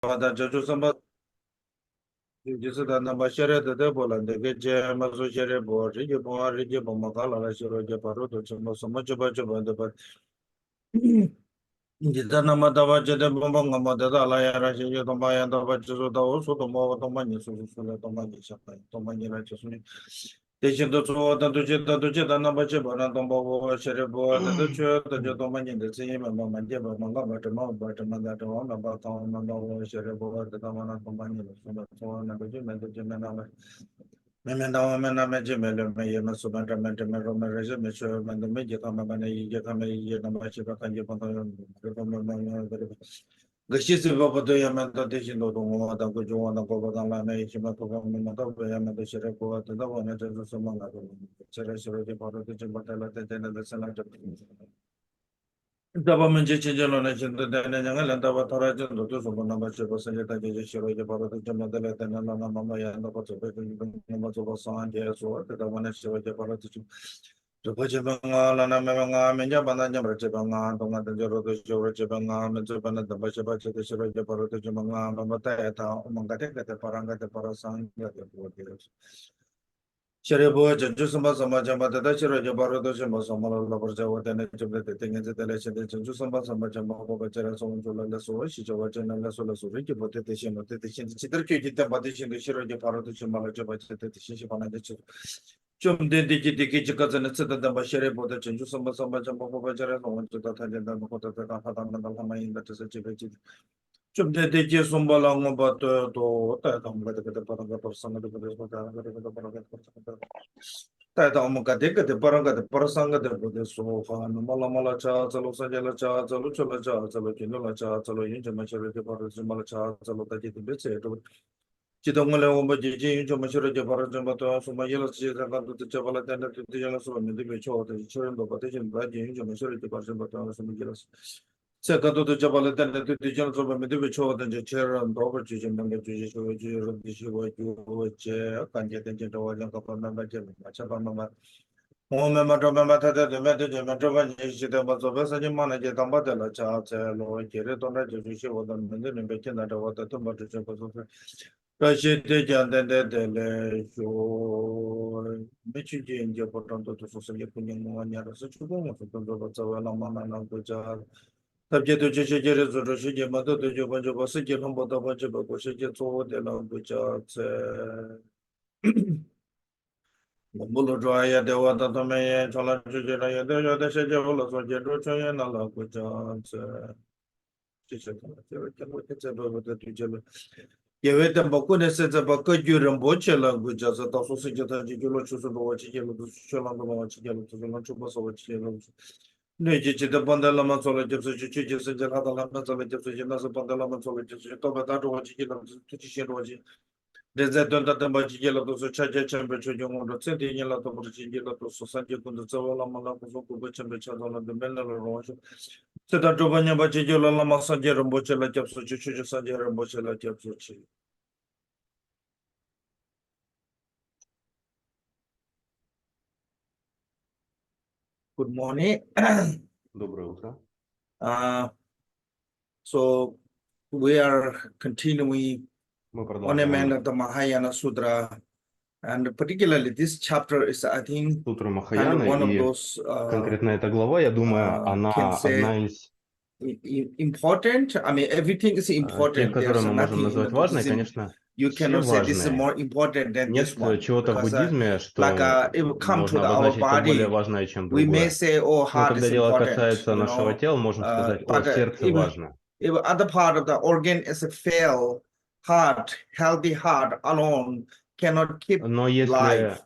pada jaju samba jisu da namba shere de bola de ge mazo shere bo rige bo makala la shiro je paro to chamba sama chaba chaba de pa jita nama dava jede bomba ngama de da la ya ra shi yo tomba ya da ba jisu da o so tomba tomba ni su la tomba ni sa pa tomba ni la jisu ni de shin do so da do je da namba che ba na tomba bo shere bo da do che da je tomba ni de se ma ma je ba ma ba ta ma da to na ba ta na bo shere bo da ta ma na tomba ni so da so na do je me na ma Memenda mena meje mele me ye masu banta mente me ro me reje me cho me me je kama bana ye kama ye na ma che ba kan je pa ko me gashi se ba ba do ya me ta de shin do do da ko jo na ko ba da la me che ma ko ba me ta ba ya me de shere ko ta da wa ne de so ma la ko chere shere je pa ro de ba ta la te ne de sa la de Daba menje chenjelo na chendo dene nyanga landa ba thara chendo to so na ba che ba sanje ta je shiro je ba to chendo dele dene na na mama ya na ba to be na ba to ba san je so ta da wane shiro je ba to to ba je ba nga la na me nga me nya ba na nya ba je ba nga to nga de ro to shiro je ba nga me je ba na da ba che ba che de shiro je ba to je ba nga ba ta ta ma ga te paranga te para san ya de bo de Cherebo Jusamba Sama Jamba the Chero Jabaro Jamba Sama Labarja and the thing is the election Jusamba Sama Jamba Bachara Son Jola So she Java General Sola Suriki Potation of the Chitra Partition the Shiro Japaro to Chimala Java Shipana Chum de Dikikas and etc. the Bashere Bota Jusamba Sama Jamba Bachara to the Tajan Kota Hama in the Tessachi Chum de Sumbalang about to the Paranga person of the Tatamukatika, the Paranga, the Parasanga, the Sofa, Malamala Cha, Salosajala Cha, Saluchola Cha, Salokinola Cha, Saloyinja Maturity Parasumala Cha, Salotati, the Bitse, Chitamala, Jiji, Maturity Parasumata, Sumayela, the Chavala, the Jealous of the Cho, the children of Petition, Baji, Maturity Parasumata, Sumayelas. Second to the Jabal, the General of Medivicho, the chair and Robert Jim and the Judicial, can get into the Kapana. Momemata, the method of Metrovan, was a message manager, Tambatella, Charles, Lloyd, Kereton, Judicial, and then Bekin that was the Tomato. Rashid and then the show Michi in Japan to Social Union, 1 year, such a woman for Lama and Gujar. Subject to Judges of Roshija, Mother to Jobanja, Wasiki, Humboldt, Bajaba, Koshija, Told, and Gujar. Mulu Dry, the water to me, and Chola Jujaya, the Shajavala, so Jedrocha, and Allah, Gujar. Give them Bakuna says about Kagyu and Boche language as a sausage that you choose about what you to the Lunchubas or what you Niji the Bandalama Solid, Chichis and the Hadalama Solid, Janasa Bandalama Solid, Tobata, what you to share what you. There's that done that much yellow to charge temperature, you want to send in yellow to society, the Zavala, which and which on the Mental So that Giovanni Bacillo Lama Sanger and Bocella Capsuchi, Sanger and Bocella Capsuchi. Good morning. Доброе утро. So we are continuing Мы on a man продолжаем of the Mahayana-sutра, and particularly this chapter is, I think, сутру kind of Махаяны, one of и those конкретно эта глава, я думаю, can она say одна из important. I mean, everything is тех, important. которые There's мы можем nothing in назвать the важной. Buddhism. Конечно, You все cannot say this is важные. more important than Нет this one, чего-то в because буддизме, like что it will come to можно our обозначить как более body. важное, чем We may другое. say, oh, Но heart когда is дело important, касается you нашего know, тела, можем сказать, о, but сердце важно. if other part of the organ is a fail, heart, healthy heart alone cannot keep Но life. если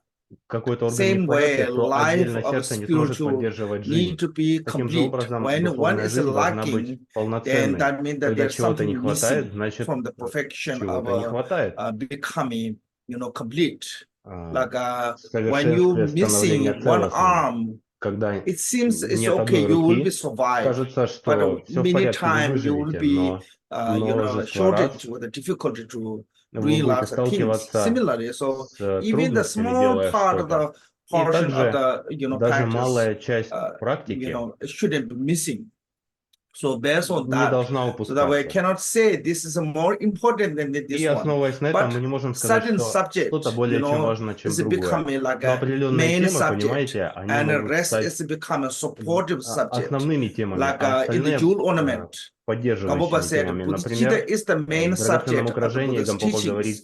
какой-то орган не Same в порядке, way, то life отдельно of сердце не сможет spiritual поддерживать need жизнь. to be Таким же complete. образом, When one духовная is жизнь должна быть lacking, then полноценной. that means that Когда there's чего-то не something хватает, missing значит, from the perfection чего-то не of хватает. becoming, complete. Like when you Совершенствие становления missing one целостным. arm, Когда it seems it's нет okay, одной you will be руки, survive, кажется, but что все в many порядке, вы times you will выживете, be, но множество shortage раз with the difficulty to вы doing будете lots of things. сталкиваться Similarly, so с even the трудностями, small делая part of что-то. the И portion of также the даже practice, малая часть практики, shouldn't be missing. So based on не that, должна so that we упускаться. cannot say this is more important than this И one. основываясь на этом, мы не But можем сказать, certain что subject, что-то you более чем know, важно, чем is другое. becoming like Но a определенные main темы, subject, понимаете, они and the могут rest стать is become a supportive subject, основными темами, like а in the остальные jewel ornament. поддерживающими Prabhupada said, темами. Bodhicitta Например, is the main в драгоценном subject of the украшении Buddha's Кхенпо teachings. говорит,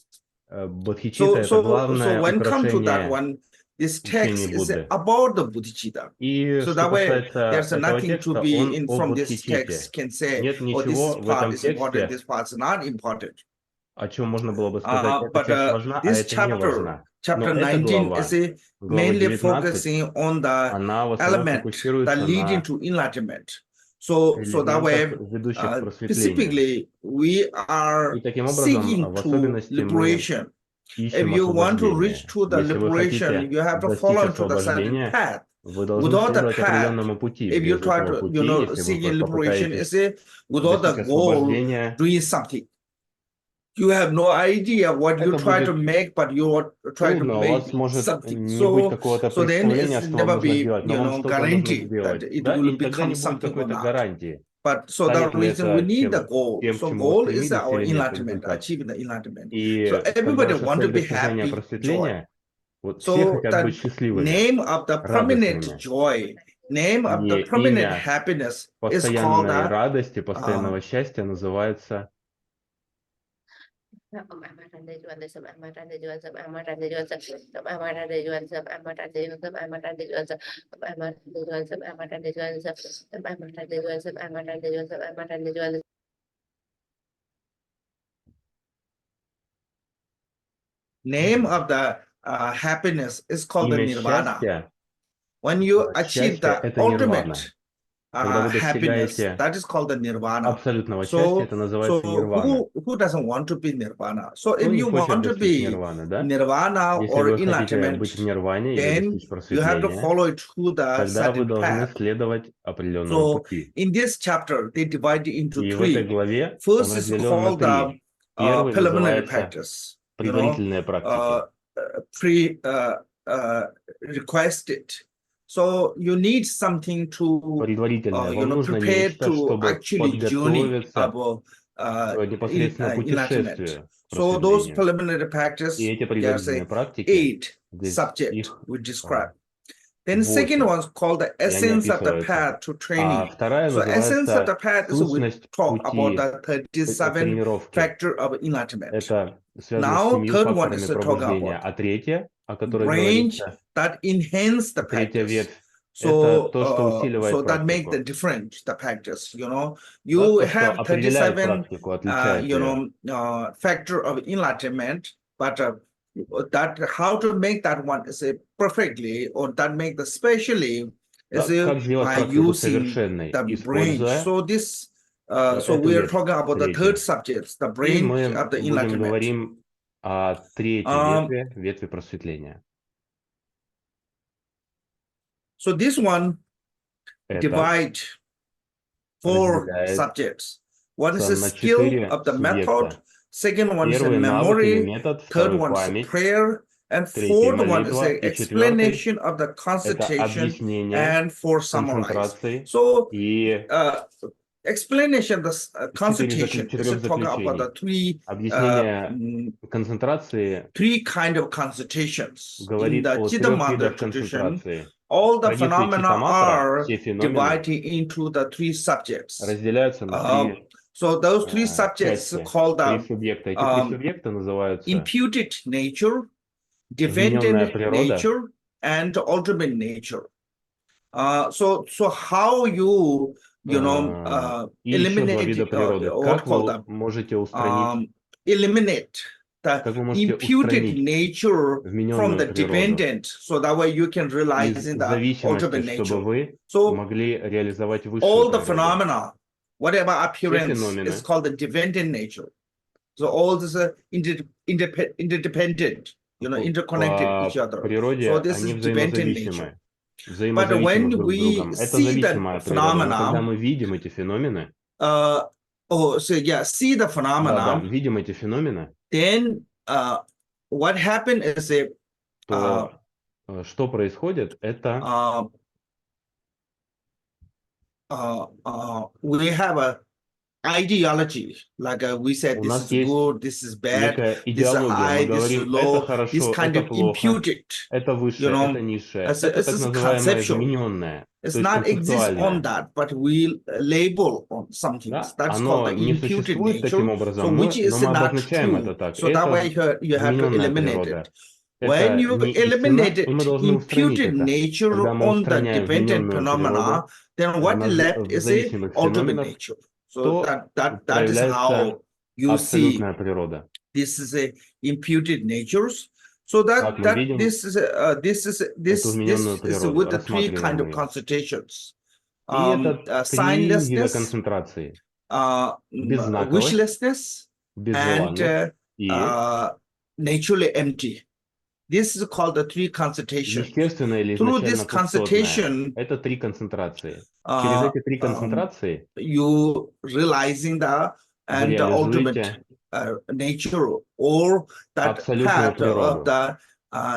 Бодхичитта — это So главное when come to that украшение one, this учения text is Будды. about the Bodhicitta. И So что that way, касается there's этого nothing to текста, be он in о from this Бодхичитте. text can say, Нет oh, this ничего в part этом is important, тексте, this part is not important. о чем можно было бы сказать, эта But часть важна, а this это не важна. Но chapter эта 19 глава, is глава mainly 19, focusing on the она в основном element that фокусируется leading на to enlightenment. So that way, элементах, ведущих к просветлению. specifically, we are И таким образом, seeking в to особенности, мы liberation. If ищем you want to освобождение. reach to the Если вы liberation, хотите you have to достичь follow into the certain освобождения, path. вы должны Without the следовать path, определенному пути. if you Без try этого to, пути, если вы seeking liberation, попытаетесь is without the достичь goal, освобождения, doing something. You have no idea what you это try to будет make, but you try to трудно. У make вас может something. не быть какого-то So then представления, it's что вам never нужно be, делать, но вам что-то нужно guaranteed that сделать. it Да? will И тогда become не будет something or какой-то not. гарантии. But so the Станет ли reason we это need the goal. тем, к So чему вы goal is стремились, our или нет enlightenment, результат. achieving the enlightenment. So И когда everybody ваша want to цель be достижения happy, joy. просветления, вот все So хотят быть the счастливыми, name of the permanent радостными. joy, name of the И permanent имя happiness is called постоянной радости, постоянного счастья называется name of the happiness is called the имя nirvana. счастья. When you achieve Счастье — the это нирвана. ultimate Когда вы happiness, достигаете that is called the nirvana. абсолютного счастья, это называется нирвана. Who doesn't want to be nirvana? So Кто if не you хочет want to достичь be нирваны, да? nirvana Если or вы хотите enlightenment, быть в нирване или then достичь you have to просветления, follow it through the тогда вы certain должны path. следовать определенному So пути. in this chapter, they divide it into И в этой three. главе он First is разделен на called the три. Первый preliminary называется practice. предварительные практики. Requested. So you need something to Предварительное. Вам нужно prepare нечто, to чтобы actually journey подготовиться about непосредственно к enlightenment. путешествию, к So those просветлению. preliminary practice, И эти there's предварительные практики, 8 здесь subjects их we describe. Then second 8, one is called the и они essence of the описываются. path to А training. вторая So essence of the называется path is we сущность talk about пути the 37 тренировки. factor of enlightenment. Это связано с Now 7 third one факторами is to talk пробуждения. about А третья, о которой branch говорится, that enhance the третья practice. ветвь, это So, то, что усиливает so that make the практику. difference, the practice, Да, You то, что have определяет 37, практику, отличает ее. Factor of enlightenment, but that how to make that one is perfectly, or that make the specially, Да, is как сделать by практику using совершенной, the branch. используя So this, so эту we are ветвь talking about the third третью. subject, the И branch мы of the будем enlightenment. говорим о третьей ветви, ветви просветления. So this one divide 4 subjects. One is the skill of the method. Second one is the memory. Third one is the prayer. And fourth one is the explanation of the concentration. And for summarize. So explanation of the concentration is talking about the three kind of concentrations. In the Chitamatra tradition, all the phenomena are divided into the 3 subjects. So those 3 subjects are called imputed nature, dependent nature, and ultimate nature. So how you eliminate what called eliminate the imputed nature from the dependent, so that way you can realize in the ultimate nature. So all the phenomena, whatever appearance, is called the dependent nature. So all this is interdependent, interconnected each other. So this is dependent nature. But when we see the phenomena, see the phenomena, then what happened is что происходит, это we have a ideology, like we said, У this нас is есть good, this is bad, некая this is идеология. high, Мы this is говорим, это low, this хорошо, kind это of плохо, imputed, это you высшее, know, это низшее. as Это так a называемое conceptual. вмененное, It's то есть not exist on концептуальное. that, but we label on some things. Да? That's called Оно the не imputed существует таким nature. образом, So which но is мы not обозначаем это true. так. So that Это way you have to вмененная eliminate природа. it. When Это you не eliminate истина, и мы it, должны устранить imputed это. nature Когда мы on the устраняем dependent вмененную phenomena, природу then what left в is a зависимых ultimate феноменов, nature. So то that is проявляется how you see абсолютная природа. this is a imputed natures. So Как мы видим this is эту вмененную природу, with the three kind рассматриваем of ее. constitutions. И это три вида Signlessness, концентрации. Беззнаковость, wishlessness, and безжеланность и naturally empty. This is called the three constitutions. естественное или Through this изначально пустотное. constitution, Это три концентрации. Через эти три концентрации you realizing the вы and the ultimate реализуете nature or that абсолютную path of природу. the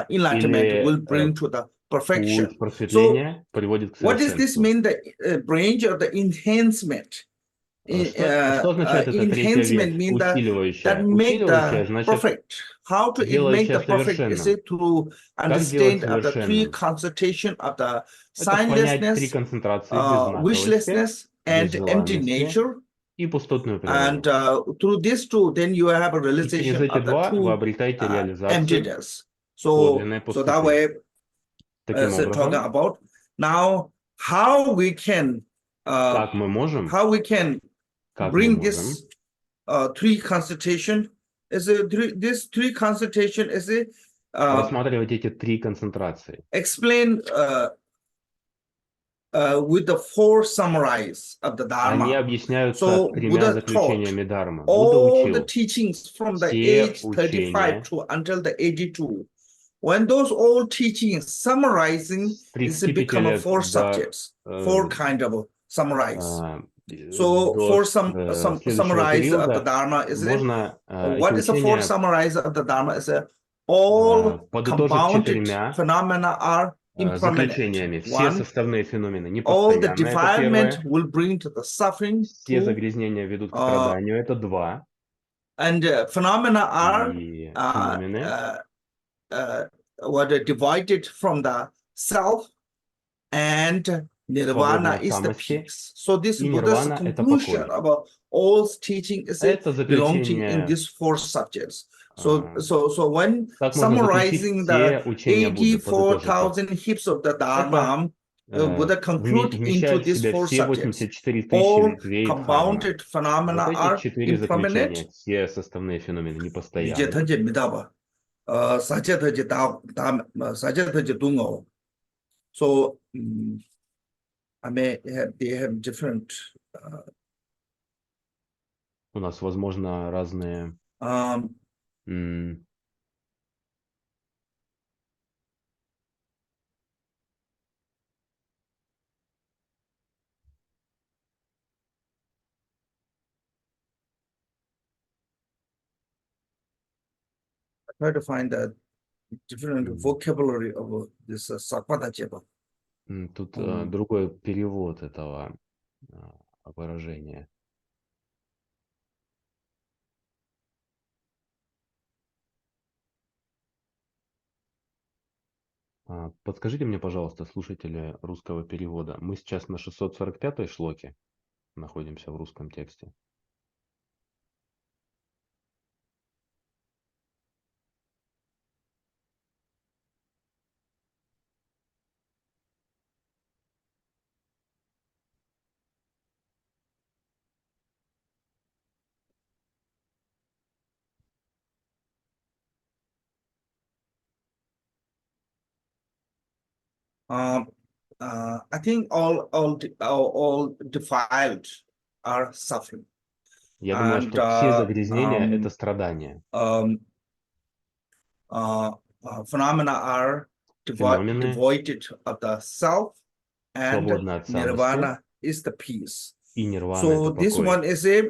enlightenment will Или bring to the perfection. путь просветления приводит к What does this совершенству. mean? The branch of the enhancement. Что означает эта третья Enhancement ветвь? means that Усиливающая. make Усиливающая the значит perfect. How to make делающая the perfect is совершенным. it to Как делать understand of the three совершенным? constitution of the Это понять три signlessness, концентрации беззнаковости, wishlessness, and empty безжеланности nature. и пустотную And природу. through these two, then you have a И через realization эти of the два вы true обретаете реализацию emptiness. So подлинной that пустоты. way, Таким talking образом, about now how we can как мы можем bring this three constitution is this three constitution is рассматривать эти три концентрации. explain with the four summaries of the Они Dharma. объясняются So тремя Buddha заключениями Дharмы. Будда all the учил teachings from the все age 35 учения to until the 82. When those all teachings summarizing с is 35 become лет four до, subjects, four kind of summarize. So до for следующего summarize of the периода Dharma is можно what эти is the four учения summarize of the Dharma is all подытожить compounded четырьмя phenomena are impermanent. заключениями. Все One, составные феномены all the непостоянны, это defilement первое. will bring to the suffering. Все Two, загрязнения ведут к страданию, это два. and phenomena are И феномены what are divided from the self, and nirvana свободны от is the самости, peace. So this и Buddha's нирвана — это conclusion покой. about all teaching is Это belonging in заключение. these four subjects. So when Так можно заключить summarizing все the учения Будды, подытожить их. 84,000 hips of the Dharma, Buddha conclude into вмещает в these себя four все subjects. 84 тысячи All ветвей Дхармы. compounded Вот phenomena эти are четыре заключения, impermanent. все составные феномены 이제 непостоянны. 던지 믿어봐. 사제 던지 사제 던지 둥어. So they have different. У нас, возможно, разные try to find a different vocabulary of this sakwadacheba. Тут другой перевод этого выражения. Подскажите мне, пожалуйста, слушатели русского перевода. Мы сейчас на 645-й шлоке находимся в русском тексте. I think all defiled are suffering. Я думаю, что все загрязнения — это страдания. Phenomena are devoid of the self, and Свободны от nirvana самости, is the peace. и нирвана — So это this покой. one is a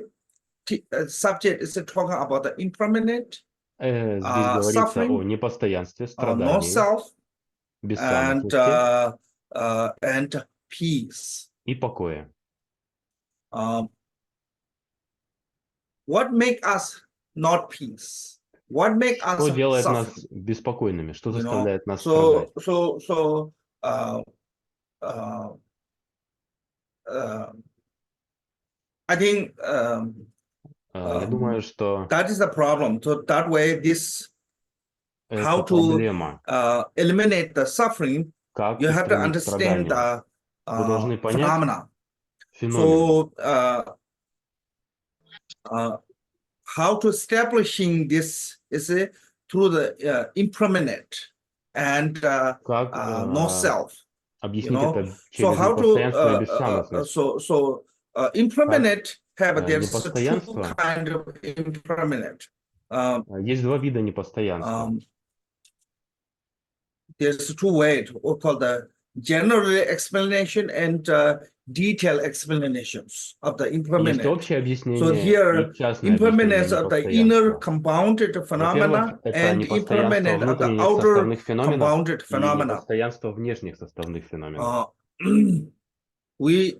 subject is talking about the impermanent, Здесь говорится suffering, о непостоянстве, no страдании, self, and бессамостности and peace. И покое. What make us not peace? What make us Что делает нас suffering? беспокойными? Что You know, заставляет нас страдать? I think Я думаю, что that is the problem. So that way, this how это to проблема. eliminate the suffering. Как You have to устранить understand страдания? the Вы должны понять phenomena. феномен. So how to establishing this is through the impermanent and Как no self. You объяснить know, это so через how непостоянство и to бесценностность? so impermanent have there's two непостоянство, kind of impermanent. Есть два вида непостоянства. There's two ways, called the general explanation and detailed explanations of the Есть impermanent. общее So объяснение here, и частное объяснение impermanence of the inner непостоянства. compounded Во-первых, phenomena это and непостоянство impermanent of the внутренних outer составных феноменов compounded и phenomena. непостоянство внешних составных феноменов. We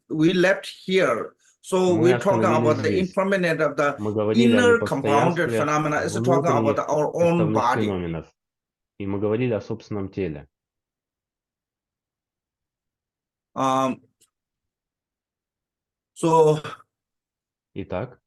left here. So Мы we're talking остановились about the здесь. impermanent of the Мы говорили о inner compounded непостоянстве phenomena. Is talking about внутренних our own составных body. феноменов. И мы говорили о собственном теле. So Итак,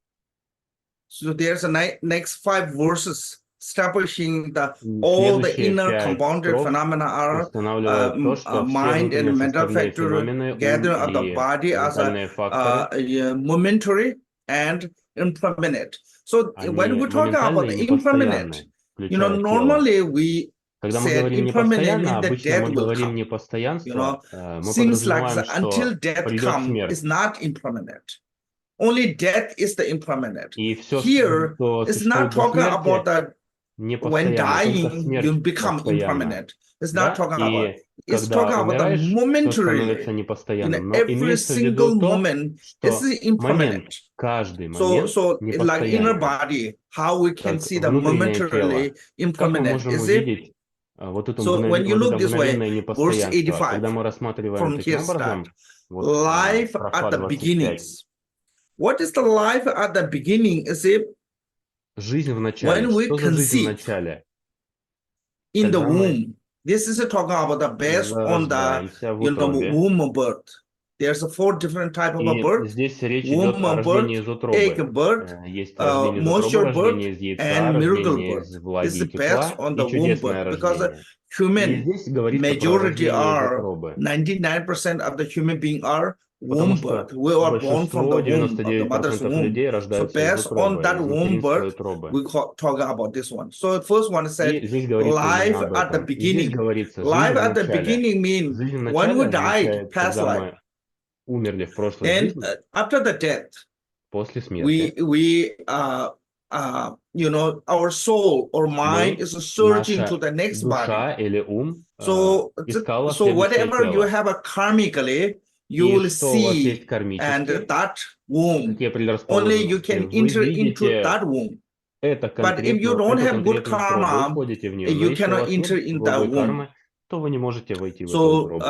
there's a next 5 verses establishing all the inner compounded phenomena are то, что mind and mental factor gathering of the body as a momentary and impermanent. So when we talk about the impermanent, you know, normally we Когда мы said говорим impermanent непостоянно, means that обычно death мы will говорим come. непостоянство, мы Seems like подразумеваем, until что death придет come смерть. is not impermanent. Only death is the impermanent. И все, Here, что it's существует not до talking смерти, about that when непостоянно, только dying, смерть you become постоянна. impermanent. It's not Да? talking about. И It's когда talking about the умираешь, все momentarily. становится In непостоянным. Но every имеется в single виду то, moment, что it's момент, impermanent. каждый So момент it's like inner непостоянен. body, how we can Как see the внутреннее momentarily тело. Как мы impermanent. можем Is it? увидеть вот это So when you look this way, мгновенное verse непостоянство? 85, Когда мы рассматриваем from таким here образом, start. вот Life строфа at the 25. beginnings. What is the life at the beginning? Is it Жизнь в начале. when we Что за жизнь в conceive начале? in the Когда мы womb? This is talking about the based on the зарождаемся в утробе. womb birth. There's 4 different type of a И birth. здесь речь идет Womb о рождении birth, из утробы. egg birth, Есть рождение из утробы, moisture birth, рождение из яйца, and miracle рождение birth. из This влаги is и based тепла on и the womb чудесное birth because рождение. И human здесь говорится про majority рождение из are утробы. 99% of the human being are Потому womb что birth. We are born from большинство, the womb of the mother's 99% womb. людей So рождаются из based on утробы, that из womb материнской birth, утробы. we talk about this one. So the first one said И здесь говорится life именно об at the этом. И здесь beginning. говорится Life жизнь в at the начале. beginning means Жизнь в when начале we died, означает, past когда life. мы умерли в прошлой Then жизни, after the death, после смерти. you know, our soul or mind is searching to the next body. Душа или ум So искала so следующее whatever you тело. have a karmically, you И will что у вас see, есть and кармически, that womb, какие only you предрасположенности, can вы enter into видите that womb. это But if you конкретно, don't эту have good конкретную утробу, вы karma, входите в нее. Но you если у cannot вас enter нет in that благой womb. кармы, то вы не можете войти в эту So утробу.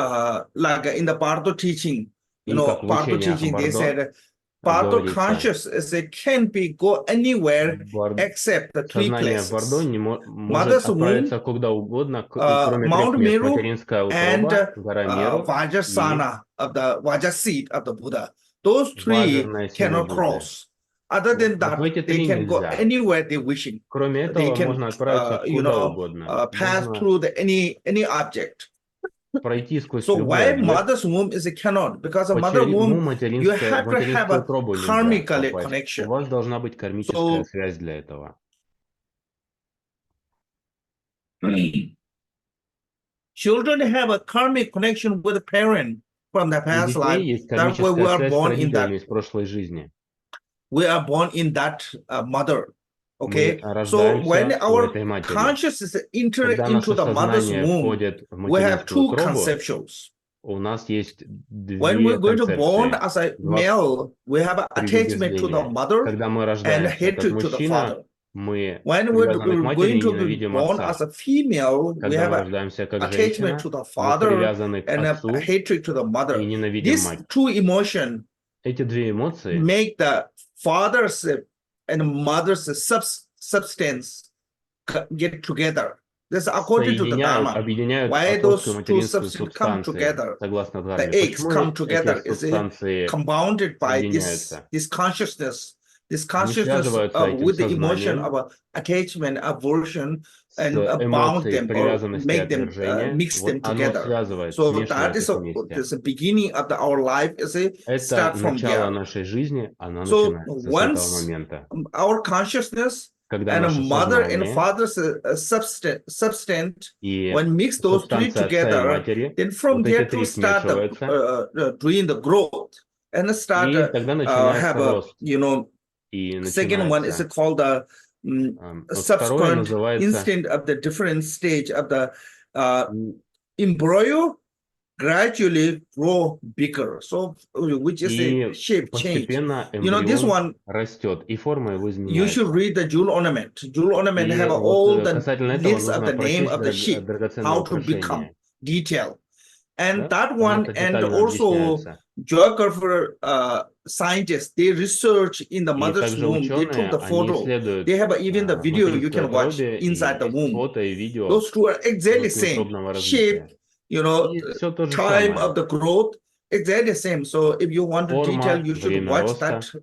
like in the Bardo teaching, you И know, как в Bardo учениях teaching, they Бардо said Bardo говорится, conscious is it can be go anywhere except the 3 сознание в Бардо places. может отправиться куда угодно, кроме 3 Mount мест. Meru Материнская and утроба, гора Меру и Vajrasana of the Vajra seat of the Buddha. Those 3 Ваджарная сила cannot Будды. cross. Other than Вот в that, эти they 3 can go нельзя. anywhere they wishing. Кроме They этого, can, можно отправиться you куда know, угодно. pass Можно through any object. пройти сквозь So любой why объект. mother's womb is a cannot? Because a mother Почему womb, you материнскую have to have a утробу нельзя karmically попасть? У connection. вас должна быть кармическая So связь для этого. children have a karmic connection with a parent from the У past детей life. есть That's why we кармическая are связь с born in that. родителями из прошлой жизни. We are born in that mother. Okay, Мы so when рождаемся у our этой матери. consciousness enter Когда into наше the mother's сознание womb, входит в we have материнскую 2 утробу, conceptions. у нас есть When we're две going to born концепции. as a male, we have an attachment to the Предубеждения. mother Когда мы and рождаемся как hatred to the мужчина, father. мы When привязаны к we're матери going и to be ненавидим born отца. as a female, we Когда have мы an рождаемся как attachment женщина, to the мы father привязаны к and a отцу hatred to the и mother. ненавидим These мать. 2 emotions эти две эмоции make the father's and mother's substance get together. This is according to the соединяют, Dharma. объединяют Why отцовскую those и two материнскую substances come субстанции, together? согласно The Дхарме. eggs Почему come эти together is субстанции compounded by this объединяются? consciousness. This Они consciousness связываются этим with the emotion сознанием of attachment, aversion, с and bound эмоцией them or привязанности и make them отвержения. mix them Вот оно together. связывает, So смешивает that is их вместе. the beginning of our life is Это start from начало there. нашей жизни, оно So начинается с этого once момента. our consciousness Когда and a наше mother and сознание father's substance, и when mix those three субстанция отца и together, матери, then from вот эти there три to start смешиваются, doing the growth and start и тогда начинается have рост. И second one is начинается. called the Вот второе subsequent называется instant of the different stage of the embryo gradually grow bigger, so which is a и shape change. постепенно This эмбрион one растет, и форма его you изменяется. should read the jewel ornament. Jewel ornament И have вот all the касательно этого list of нужно the name прочесть of the sheep, драгоценное how to become украшение. detail. And Да? that Там one, это and детально also объясняется. geographer, scientists, they research in the И mother's также womb. They ученые, took the они photo. исследуют They have even the в video you материнское can watch утробе, inside и the есть womb. фото и видео Those two are exactly same внутриутробного shape, развития. you know, И все то же time самое. of the growth, exactly same. So if you want to detail, Форма, you should время watch роста. that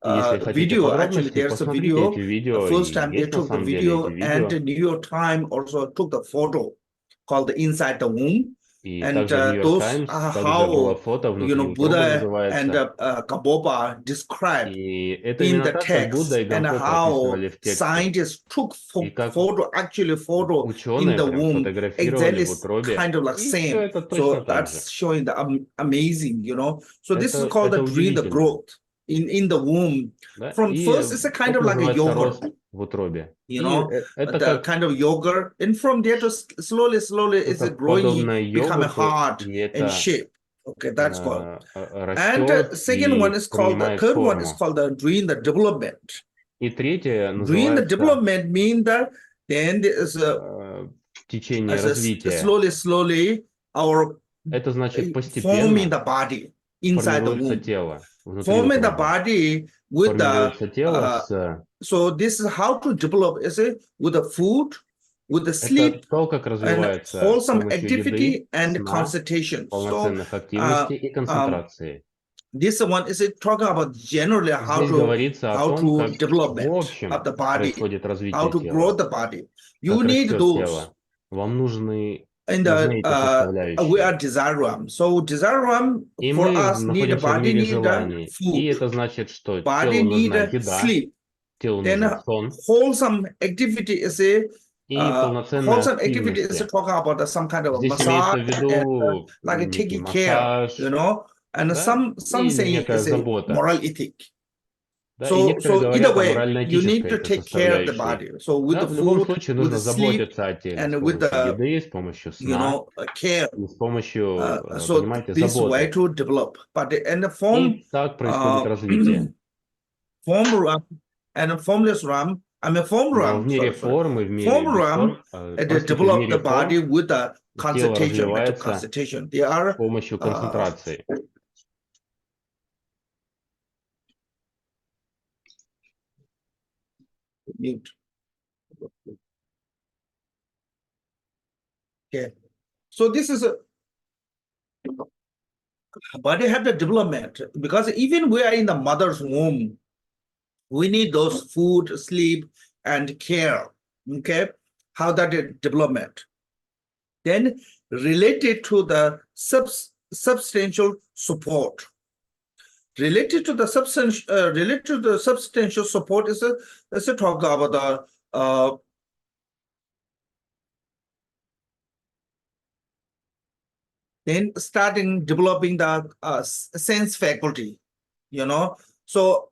И если хотите video. Actually, подробностей, there's a посмотрите video. эти The видео. first И time they есть на took the самом деле эти video, and the видео. New York Times also took the photo called the Inside the Womb. И And также New York those Times are также было how фото внутри утробы Buddha and называется. Kaboba described И это in именно the так, как Будда text, и and Гампопа how описывали в тексте. scientists took И как photo in ученые the прям womb, фотографировали exactly в утробе. kind of like И все same. это точно So так же. that's showing the amazing, So this is called Это the during the удивительно. growth in the womb. Да? From И first, it's a kind это of like a называется yogurt. рост в утробе. И это The как kind of yogurt, and from there to slowly it's что-то growing, подобное becoming йогурту, hard и and это shape. Okay, that's called. And растет second one и is called, the принимает third one is форму. called the during the development. И третье During the называется development mean that then there is в tечение развития. slowly our Это значит forming постепенно the body inside the формируется womb. тело внутри Forming the утробы. body with Формируется тело с... so this is how to develop, is it with the food, with the Это sleep, то, как and развивается с wholesome помощью activity еды, and сна, concentration. So полноценных активностей и концентрации. this one is talking about generally Здесь говорится о том, как в development общем of the body, происходит how развитие to grow тела, the body. You как need растет those. тело. Вам нужны And эти we составляющие. are desire realm. So desire realm И for мы us need the находимся в body, мире need the желаний. И food, это значит, что body телу нужна need еда, sleep. телу Then нужен сон wholesome activity is a и полноценная wholesome activity is активность. talking about some kind of a Здесь имеется massage в виду like некий taking care, массаж, and да? some И saying некая is a забота. moral ethic. Да? И некоторые So either говорят о way, you need морально-этической to этой take care of the составляющей. body. So with Да? the В любом food, случае with нужно the sleep, заботиться о теле с and with помощью the еды, с помощью сна, care. и с помощью, So понимаете, this way заботы. to develop, but in the form И так происходит развитие. form RAM and formless RAM. I mean form Но в RAM. мире Sorry. формы, в мире Form без RAM, форм, they простите, в develop the мире body форм with the тело concentration, mental развивается concentration. They с are помощью концентрации. mute. Okay. So this is a body have the development, because even we are in the mother's womb, we need those food, sleep, and care. Okay, how that is development. Then related to the substantial support. Related to the substantial support is let's talk about the then starting developing the sense faculty, So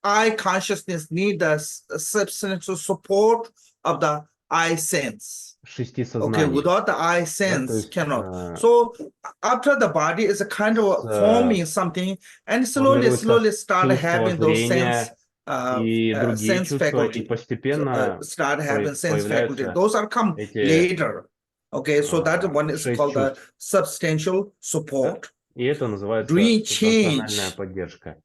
eye consciousness need the substantial support of the eye sense. Шести Okay, сознаний. without the eye Да, то sense есть, cannot. So after the body is a kind of forming something, and slowly start чувство having those sense зрения и другие sense чувства, и faculty. постепенно Start having sense faculty. появляются Those are come эти later. Okay, so that one is шесть called the чувств. substantial Да? support. И это называется Doing эмоциональная change. поддержка.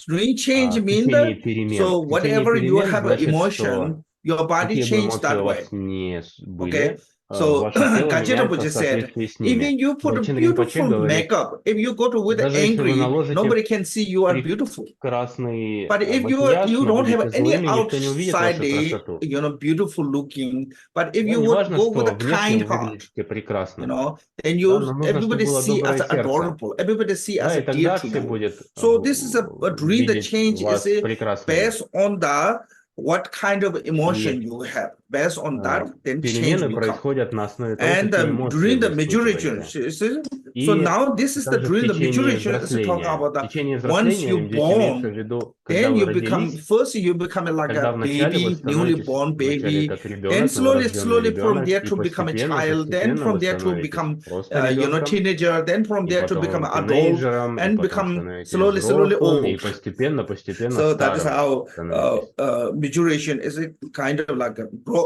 Doing change В means течение that перемен. so В течение whatever you перемен have an значит, что emotion, your body какие бы change эмоции that у way. вас не Okay, были, so ваше тело Gajit меняется в Rinpoche said, соответствии с ними. even you put a Цультим Ринпоче beautiful говорит, makeup, if you go to with даже если вы angry, наложите nobody can see you are beautiful. прекрасный But if макияж, you но don't будете have any злыми, никто не увидит outside, вашу красоту. beautiful looking, but if Да, you не would важно, go with что a внешне kind вы heart, выглядите прекрасно. then Да, но нужно, чтобы everybody было see as доброе сердце. adorable, everybody see as Да, a и dear тогда to все you. будет So this is a dream. The видеть change вас is прекрасными. based on the what kind of emotion И you have. Based on that, then change перемены will come. происходят на основе того, And какие эмоции during the вы maturation, испытываете. so И now this is the также в during the течение maturation is talking взросления. about В the течение once взросления you здесь имеется в born, виду, когда then вы you become родились, first you become like когда a вначале вы baby, newly становитесь born вначале baby, как then ребенок, новорожденный slowly from ребенок, there и to become a child, then постепенно вы from there to становитесь become просто ребенком, teenager, then from и there to become потом an adult, тинейджером, и and потом become становитесь slowly взрослым, и old. постепенно So that is старым how становитесь. maturation is a kind of like a growth.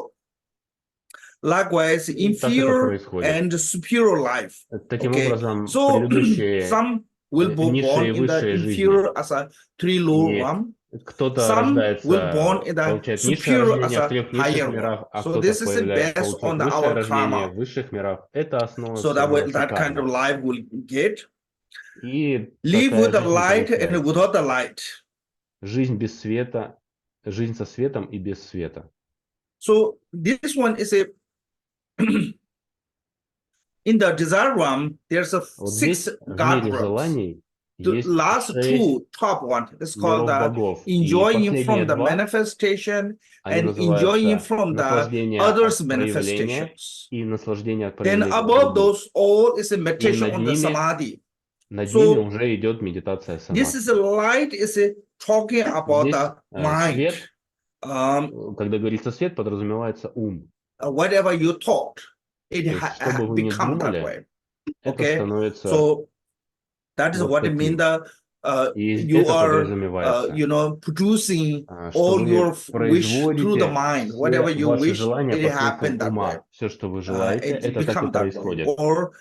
Likewise, И так это inferior происходит. and superior life. Таким Okay, образом, so предыдущие some will be низшие born и in the высшие жизни, inferior as a three lower и realm. кто-то Some will рождается, born in the получает низшее superior as рождение в a трех низших higher one. мирах, а So кто-то this is based получает on высшее our рождение karma. в высших мирах. Это основа So that всего way, that kind of шикарно. life will get. И Live такая with the жизнь light and получается. without the light. Жизнь без света, жизнь со светом и без света. So this one is a in the desire realm, there's a Вот 6 здесь, в God мире realms. желаний, The есть last 6 two top one is called миров the богов. И enjoying последние from the два, manifestation они and enjoying называются from the наслаждение others от проявления manifestations. и наслаждение от Then проявления above других. those all is a И meditation on the samadhi. над ними So уже идет медитация this самадхи. is a light is a talking about Здесь the mind. свет, когда говорится свет, подразумевается ум. Whatever you thought, it То есть, что бы вы ни become that думали, way. это Okay, становится so that is вот what it means. таким. И You это are, подразумевается, producing что all your вы wish through the производите mind. все Whatever you ваши wish, желания it посредством happened that way. ума. Все, что вы желаете, It это так и become that way. происходит. Or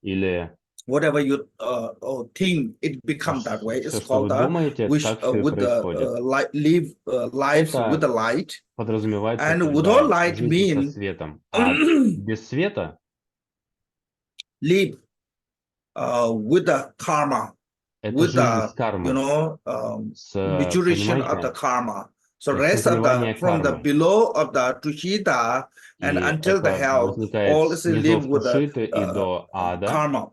Или whatever you think, it become that way. все, It's что вы called the думаете, wish так все и with the происходит. live lives with the Это light. подразумевается, And когда without light жизнь со mean светом. А без света live with the karma, это with жизнь the с karmой, maturation of the понимаете, karma. So с rest of the созревания from the кармы. below of the tushita and И until the это hell, возникает all с is live низов with the Тушиты и до ада. karma.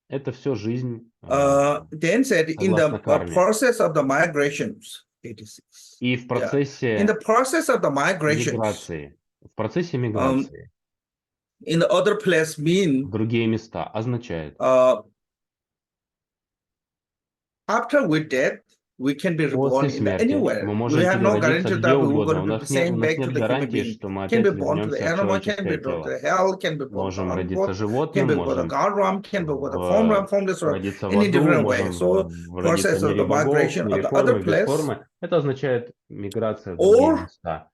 Это все жизнь Then said in согласно the карме. process of the migrations, 86. И в In процессе the process of the migrations, миграции, в процессе миграции in the other place mean в другие места означает, after we dead, we can be reborn после in the смерти anywhere. мы We можем have no переродиться guarantee где that we will угодно. go У to нас the same back нет to the human гарантии, being. что мы Can be опять born to the вернемся в animal, can be человеческое born to тело. the hell, can be born to Можем the родиться earth, животным, can be born to the можем God realm, can be born to the form realm, formless realm, родиться в any аду, different way. можем So родиться process в of мире the богов, в migration of мире the other формы, без place, формы. Это означает миграция в другие or места.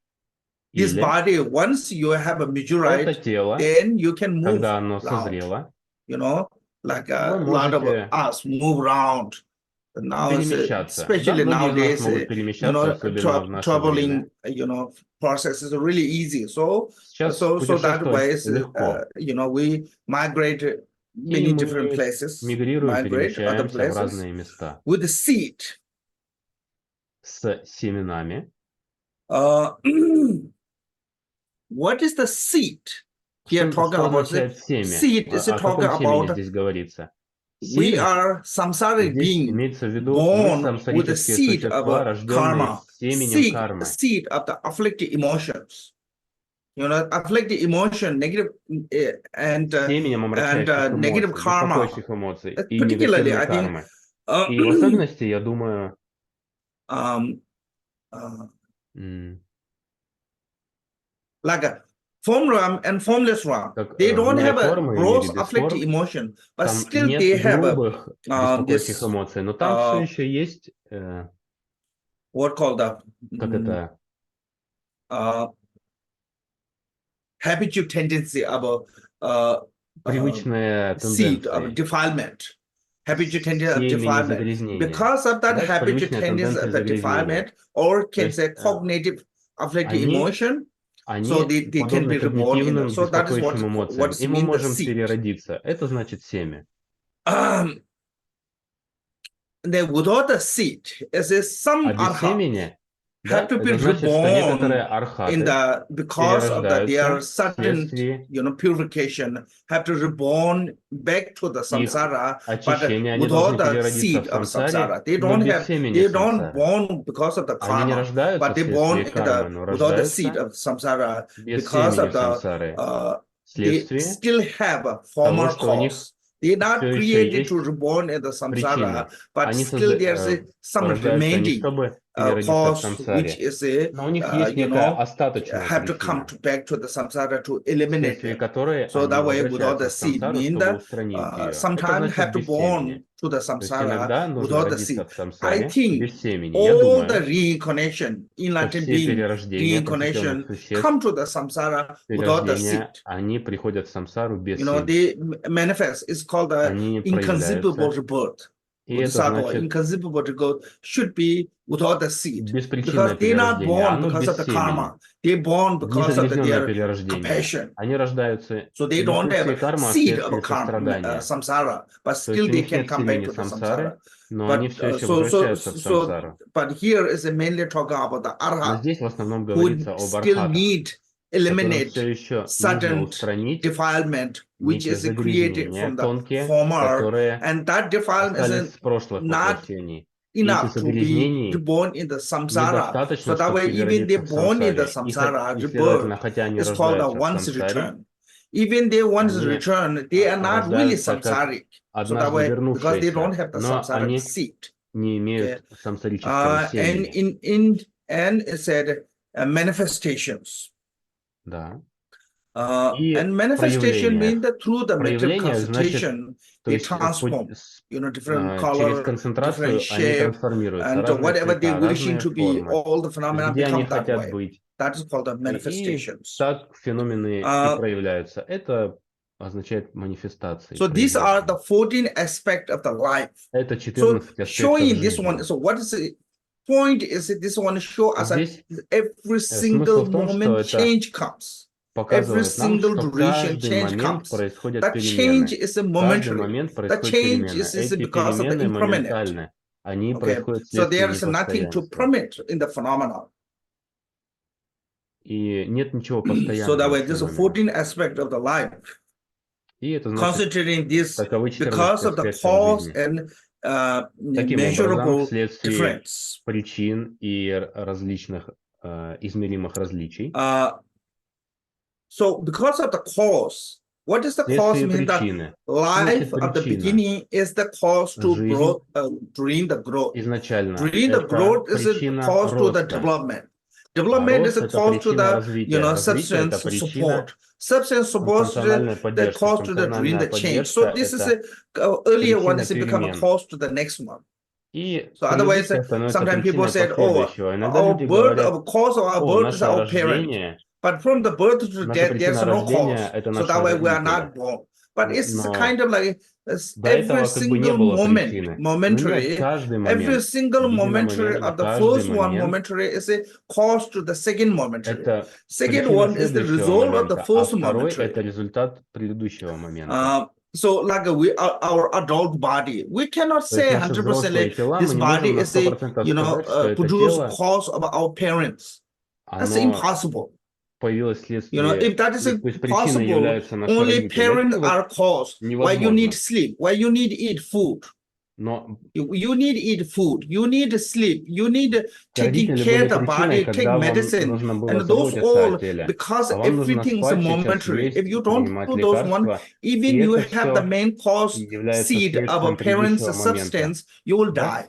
this Или body, once you have a это meteorite, тело, then you can move когда оно around. созрело, Like вы a lot of можете us move around. Now, перемещаться. Да, especially многие из нас nowadays, могут перемещаться, особенно в наше время. traveling, process is really easy. So Сейчас that way, путешествовать легко. we migrate И many different мы places, мигрируем, migrate other перемещаемся в places разные места. with the seed. С семенами. What is the seed? Here talking Что about означает семя? seed is О talking каком семени about здесь говорится? we Семя are samsaric здесь being имеется в виду мы born with the самсарические seed of существа, рожденные karma, семенем кармы. seed of the afflicted emotions. Afflicted emotion, negative and Семенем омрачающих negative эмоций, karma. беспокоящих эмоций и Particularly, негативной I think, кармы. И в особенности, я думаю, like a form realm and formless realm, как they в don't мире have a формы и в gross мире без afflicted форм, emotion, but там still нет they have грубых беспокойщих this эмоций, но там все еще есть, what called the как это, habitual tendency of привычные seed of тенденции, defilement, habitual tendency of семени defilement. загрязнения. Because of that Да, habitual привычные tendency тенденции of the загрязнения. defilement, or То can есть say cognitive afflictive они, emotion, so они they can подобны be reborn in that. когнитивным So that is беспокоящим эмоциям, what's и мы mean the можем seed. переродиться. Это значит семя. Then without the seed, is some А без arhat семени, have да, to be это значит, что некоторые reborn in архаты the because of the their перерождаются certain вследствие purification, have to reborn back to the их samsara, but очищения. Они должны without the переродиться seed в of самсаре, samsara. They но don't без have, семени they don't самсары. born because of the Они не karma, рождаются but they born вследствие кармы, но without the seed рождаются of samsara без because семени of the самсары, they вследствие still have a того, former что у них cause. They're not все еще created to есть reborn in the samsara, причина. but Они still there's some порождаются не remaining чтобы переродиться в cause which самсаре, is но у них есть некая остаточная have to come причина, back to the samsara to eliminate вследствие them. которой So они that way, without возвращаются the в seed, самсару, mean чтобы that устранить ее. Это sometimes значит have to без семени. born to the То есть samsara иногда нужно without the родиться seed. в I самсаре think без семени. Я all the думаю, reincarnation, что enlightened все being перерождения просветленных reincarnation, существ, come to the samsara without the seed. перерождения, они приходят в самсару без семени. They manifest. It's called the Они inconceivable проявляются. rebirth. И это Bodhisattva, значит inconceivable rebirth should be without the seed. беспричинное Because they're not перерождение. born Оно because без of the семени. karma. They're born because of Незагрязненное their перерождение. compassion. Они рождаются So they не don't вследствие have кармы, а seed of вследствие сострадания. samsara, but То есть still у they них can нет come back семени to the самсары, samsara. но они But все еще возвращаются в самсару. but here is mainly talking about the Но arhat здесь в основном who говорится об still архатах, need которым eliminate все еще нужно certain устранить defilement which некие is created загрязнения from the тонкие, former, которые and that defilement остались is с прошлых not воплощений. И этих enough to be загрязneний reborn in the samsara. So недостаточно, that чтобы way, even they переродиться в born in the самсаре. samsara, И, следовательно, rebirth хотя они is called a рождаются в once самсаре, return. Even they once они return, they are not really рождаются как samsaric. So that однажды way, because they don't вернувшиеся, have the но samsaric они seed. не Okay. имеют самсарического And семени. and it said manifestations. Да. And И manifestation проявление. means that through the material Проявление значит, concentration, то they есть transform, different через color, different концентрацию они shape, трансформируются, and разные whatever they цвета, wishing разные to be, формы, all the phenomena где они become that хотят way. быть. That is called the И manifestations. так феномены и проявляются. Это означает манифестации. So these are the проявления. 14 aspects of the life. Это So 14 аспектов showing this жизни. one, so what is the point? Is it this one show us Здесь every смысл single в том, что moment это change comes. Every показывает нам, single что duration каждый change момент comes. происходят That change перемены. is a Каждый momentary. момент That происходят change перемены. is Эти because of the перемены impermanent. моментальны. Они Okay, происходят so вследствие there is nothing to непостоянства. permit in the phenomenon. И нет ничего So that постоянного way, в this is a феномене. 14 aspect of the life. И это значит, Concentrating this таковы 14 because of the аспектов cause жизни. and Таким образом, measurable вследствие difference. причин и различных измеримых различий, So because of the cause, what is the cause? вследствие Means that причины. life Значит, of the причина. beginning is the cause to Жизнь growth during the growth. изначально During the это growth is a причина cause to the роста. development. А Development is рост a это cause to причина the развития. Развитие это substance причина support. Substance support функциональной the поддержки. cause to the during Функциональная the change. поддержка So this is это a earlier one причина is become a перемен. cause to the next one. И So otherwise, предыдущее становится sometimes people причиной said, "Oh, последующего. Иногда our люди birth, говорят, our cause of our о, birth is наше our parent." рождение, But from the birth to наша death, there's причина no cause. рождения это So наши that way we are родители. not born. But it's Но kind of like до every этого как бы не single было moment, причины. Но нет, momentary, каждый every момент, single momentary едино-моментно, of the каждый first one момент momentary is a cause to the second momentary. это Second причина one is the следующего result of the момента, а first второй это momentary. результат предыдущего момента. So like our adult body, we cannot То есть say наши взрослые 100% тела, this мы не body можем на is a 100% сказать, что это produce тело, cause of our parents. That's оно impossible. появилось вследствие, If that is то есть причиной possible, являются наши only родители. parents Это are cause. Why you need невозможно. sleep? Why you need eat food? Но You need eat food. You need sleep. You need taking родители care были of the причиной, body, take когда вам medicine, нужно было and those заботиться о all теле. because А вам нужно everything is спать, сейчас momentary. If есть, you don't принимать do those one, лекарства. even И you это have the все main cause является seed of a следствием parent's предыдущего момента. substance, you will Да? die.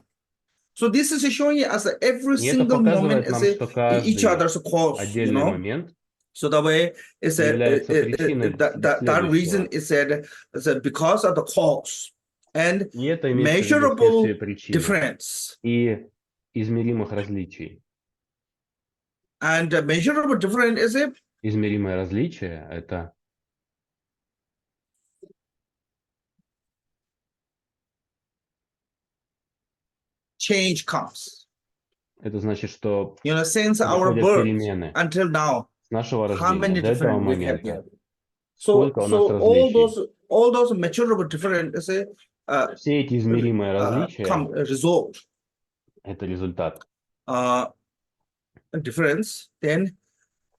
So this is showing you as every И это single moment показывает is нам, что each каждый other's cause, отдельный момент So the way is является причиной that reason следующего. is that because of the cause and И это имеется в виду measurable следствие причины difference. и измеримых различий. And the measurable difference is Измеримое различие – это change comes. Это значит, что You know, since our происходят birth перемены until now, с нашего how рождения many до этого different we have here? момента. Сколько у нас различий? All those measurable differences Все эти измеримые различия come result – это результат difference. Then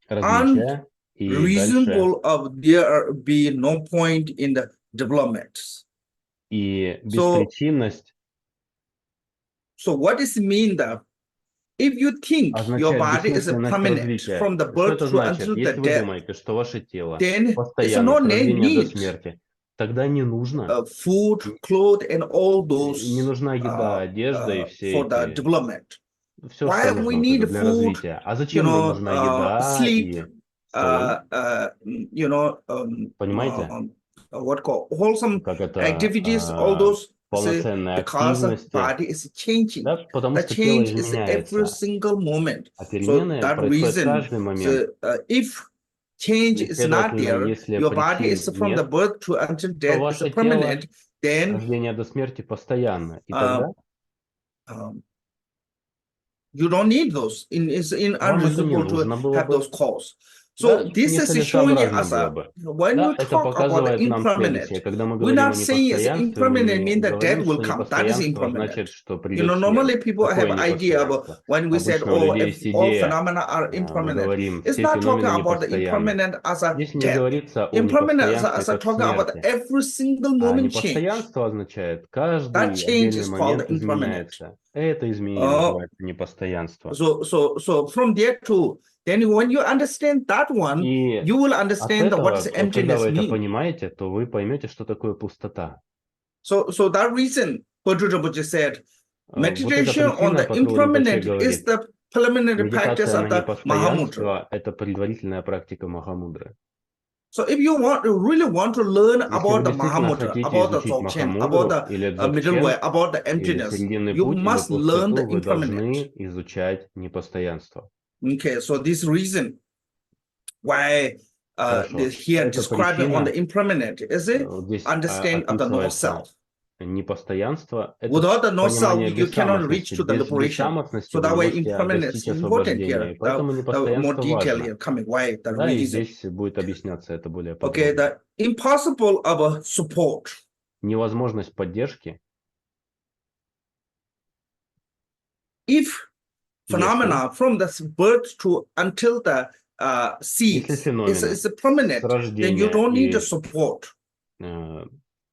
различия, и дальше unreasonable of there be no point in the development. и беспричинность So what does it mean that if you think your означает body is a бессмысленность permanent развития. from the Что birth это to значит? until the Если вы death, думаете, что ваше тело then it's постоянно no с рождения до need смерти, тогда не нужно, food, clothes, and all не those нужна еда, одежда и все for the эти, development. все, Why что we нужно вот need это для food, развития. А you зачем нам нужна know, еда sleep, и сон? you know, Понимаете? what called wholesome Как это activities, all those, полноценная because the активность, body is changing. да, потому The что тело change is every изменяется, single moment. а So перемены that происходят reason, каждый момент. if change И, is not следовательно, there, если your body is причин from the нет, birth to until то death is ваше тело permanent, с then рождения до смерти постоянно. И тогда you don't need those. It's вам это не unreasonable to нужно было have бы. those calls. Да, So this is showing нецелесообразно us было бы. when Да, you это talk about the показывает нам следующее. impermanent, Когда мы we're говорим not о saying it's непостоянстве, мы impermanent не mean that death говорим, will что come. That is непостоянство impermanent. значит, что You придет know, смерть. normally people have Какое idea about непостоянство? when we said, Обычно у людей if есть all идея, phenomena are мы impermanent. говорим, It's все not talking феномены about the непостоянны. impermanent as a Здесь не death. говорится о Impermanent непостоянстве as a как talking about смерти. every single А moment change. непостоянство означает, That каждый change отдельный is called момент impermanent. изменяется. Это изменение называется непостоянство. So from there to then when you understand that one, И you will от understand what этого, is когда emptiness вы это mean. понимаете, то вы поймете, что такое пустота. So that reason, Podjudabhuji said, Вот эта meditation on причина, the по которой Ринпоче impermanent is говорит, the preliminary practice медитация of на the Mahamudra. непостоянство – это предварительная практика Махамудры. So if you really want to learn Если вы about the действительно Mahamudra, хотите about the изучить Dzogchen, about Махамудру или the middle way, Дзогчен, about the или emptiness, серединный you путь, или must learn the пустоту, вы impermanent. должны изучать непостоянство. Okay, so this reason why Хорошо. here Это describing on причина, the impermanent is it вот здесь understand of the no описывается self. непостоянство. Это Without the no self, понимание you cannot reach бессамостности. to the Без liberation. бессамостности So вы that не way можете impermanence достичь is important освобождения. here. И поэтому The more непостоянство detail важно. here coming. Why the Да, и reason? здесь будет объясняться это более Okay, подробно. the impossible of a support. Невозможность поддержки. If phenomena from the birth to until the seed Если феномены is permanent, с then you рождения don't need и a support.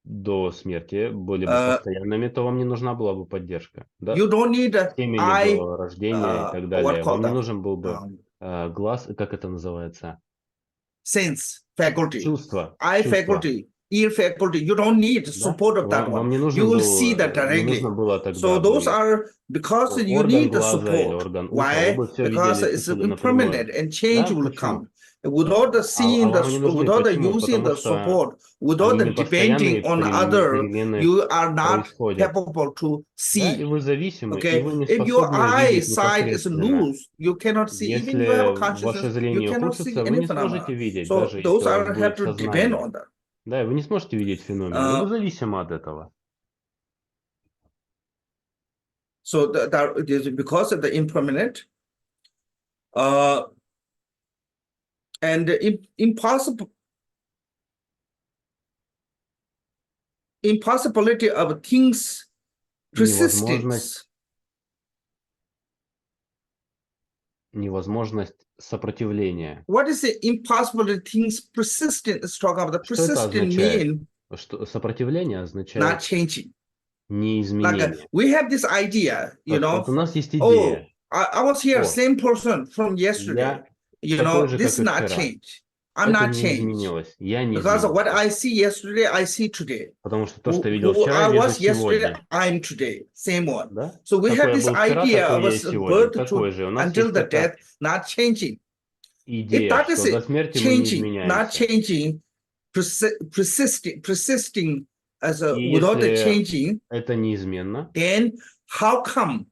до смерти были бы постоянными, то вам не нужна была бы поддержка. Да? You don't need С темени до рождения и так далее. Вам не нужен был бы глаз, как это называется? Sense faculty, Чувство. eye faculty, ear faculty. You don't need support of that Вам one. не You нужен will был, see that не directly. нужно было So тогда those бы are because you орган need the глаза или support. орган уха, вы Why? бы все Because видели it's отсюда impermanent напрямую. and change Да? will Почему? come. Without the seeing вам они нужны. without the Почему? using Потому the что support, without они the непостоянные, depending on other, перемены you are not происходят. capable to Да? И see. вы зависимы, и Okay, вы не if your способны видеть eyesight is непосредственно. loose, you cannot see. Even you have a Если consciousness, ваше you зрение cannot see ухудшится, вы any не phenomena. сможете видеть, So даже those если у вас are have будет to depend сознание. on that. Да, и вы не сможете видеть феномены, вы зависимы от этого. So that it is because of the impermanent and the impossibility of things persistence. Невозможность сопротивления. What is the impossibility of things persistent? Let's talk about the persistent mean. Что сопротивление Not означает changing. неизменение. Like we have this idea, you know. Вот у нас есть идея. I was here, same person from yesterday. You know, this is not change. I'm not changed. Because what I see yesterday, I see today. Потому что то, что я видел Who вчера, I вижу was yesterday, сегодня. I'm today. Same one. Да? So we have Какой я this был вчера, idea такой of я и us сегодня. birth Такой to же. У нас until есть the эта death, not changing. If идея, that is что до it, смерти мы не changing, not изменяемся. changing, persisting as a И without the если changing, это неизменно, then how come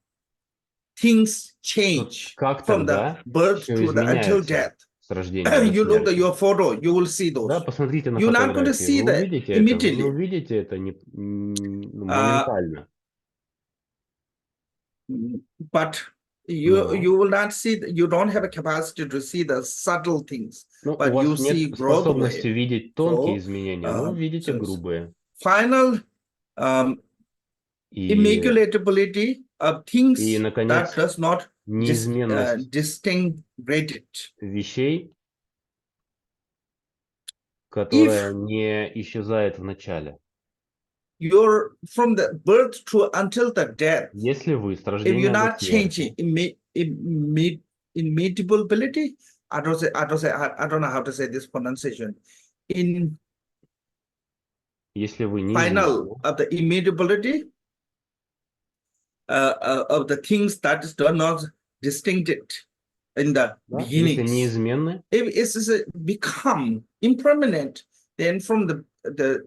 things change как from the тогда birth все to the until изменяется death? с рождения до You look at смерти? your photo, you will see those. Да, посмотрите на You're not going to фотографии, see вы that увидите это, вы не immediately. увидите это моментально. but you will not see, you don't have a capacity to see the subtle things, Ну, у but you вас see нет broad способности way. видеть тонкие So, изменения, но вы видите so грубые. final И, immaculatability of things и, that наконец, does not неизменность distinguish it. вещей, If которая не исчезает в начале. you're from the birth to until the death, Если вы с if you're рождения до not changing смерти, immutability, I don't know how to say this pronunciation. In если вы final неизменны, of the immutability of the things that do not distinct it in the да, если beginnings. неизменны, If it's become impermanent, then from the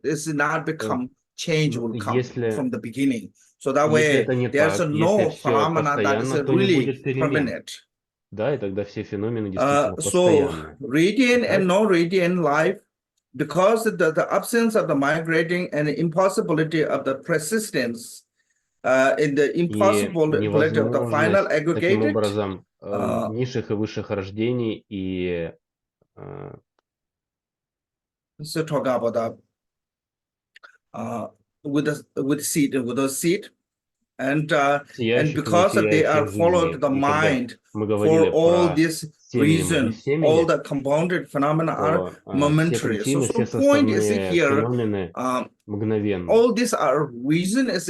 it's not become, change will come если, from the beginning. So that если way это не there's так, no если все phenomena that is постоянно, то не really будет перемен. permanent. Да, и тогда все феномены действительно So постоянны. radiant Так? and non-radiant life, because the absence of the migrating and the impossibility of the persistence in the И impossibility of the final невозможность таким aggregated, образом низших и высших рождений и so talk about that with seed and without seed, and сияющих и because they are несияющих followed жизней. the И когда mind мы for говорили all про this семени и reason, бессемени, all the compounded phenomena are то все momentary. So причины, все point is составные here, феномены мгновенны. all these are reason is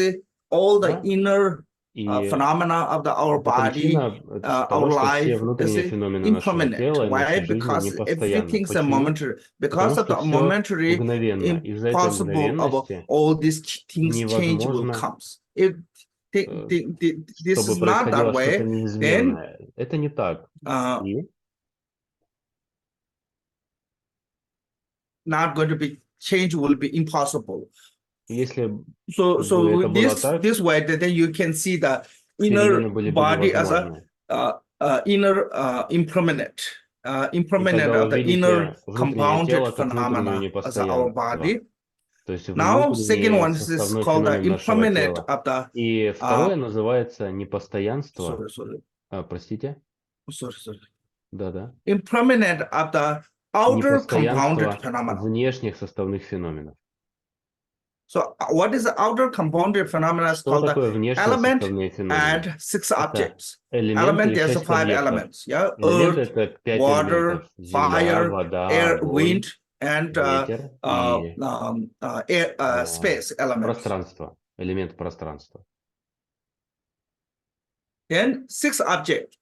all the Да? inner И phenomena of our это body, причина our того, что все life внутренние is феномены нашего impermanent. тела и Why? нашей жизни Because непостоянны. everything's a Почему? momentary. Because Потому of что the все momentary, мгновенно. Из-за этой impossible of мгновенности all these things change will невозможно, come. If this чтобы is not that происходило что-то way, then неизменное. Это не так. И not going to be change will be impossible. если So бы это было так, this way, then you can see the перемены inner были бы body as невозможны. a inner impermanent, И impermanent тогда вы of the inner видите внутреннее тело compounded как внутреннее phenomena as our непостоянство. body. То есть Now, second внутренний one is составной called the феномен нашего impermanent тела. of the И второе называется непостоянство. Простите? sorry. Да-да. Impermanent of the outer compounded Непостоянство phenomena. внешних составных феноменов. So what is the outer compounded phenomena? Is Что called такое the внешние element составные феномены? and 6 Это objects. элемент Element, или there's 6 5 объектов. elements. Yeah, Элементы — earth, это 5 water, элементов. Земля, fire, вода, air, огонь, wind, and ветер и space elements. пространство. Элемент пространства. Then 6 objects.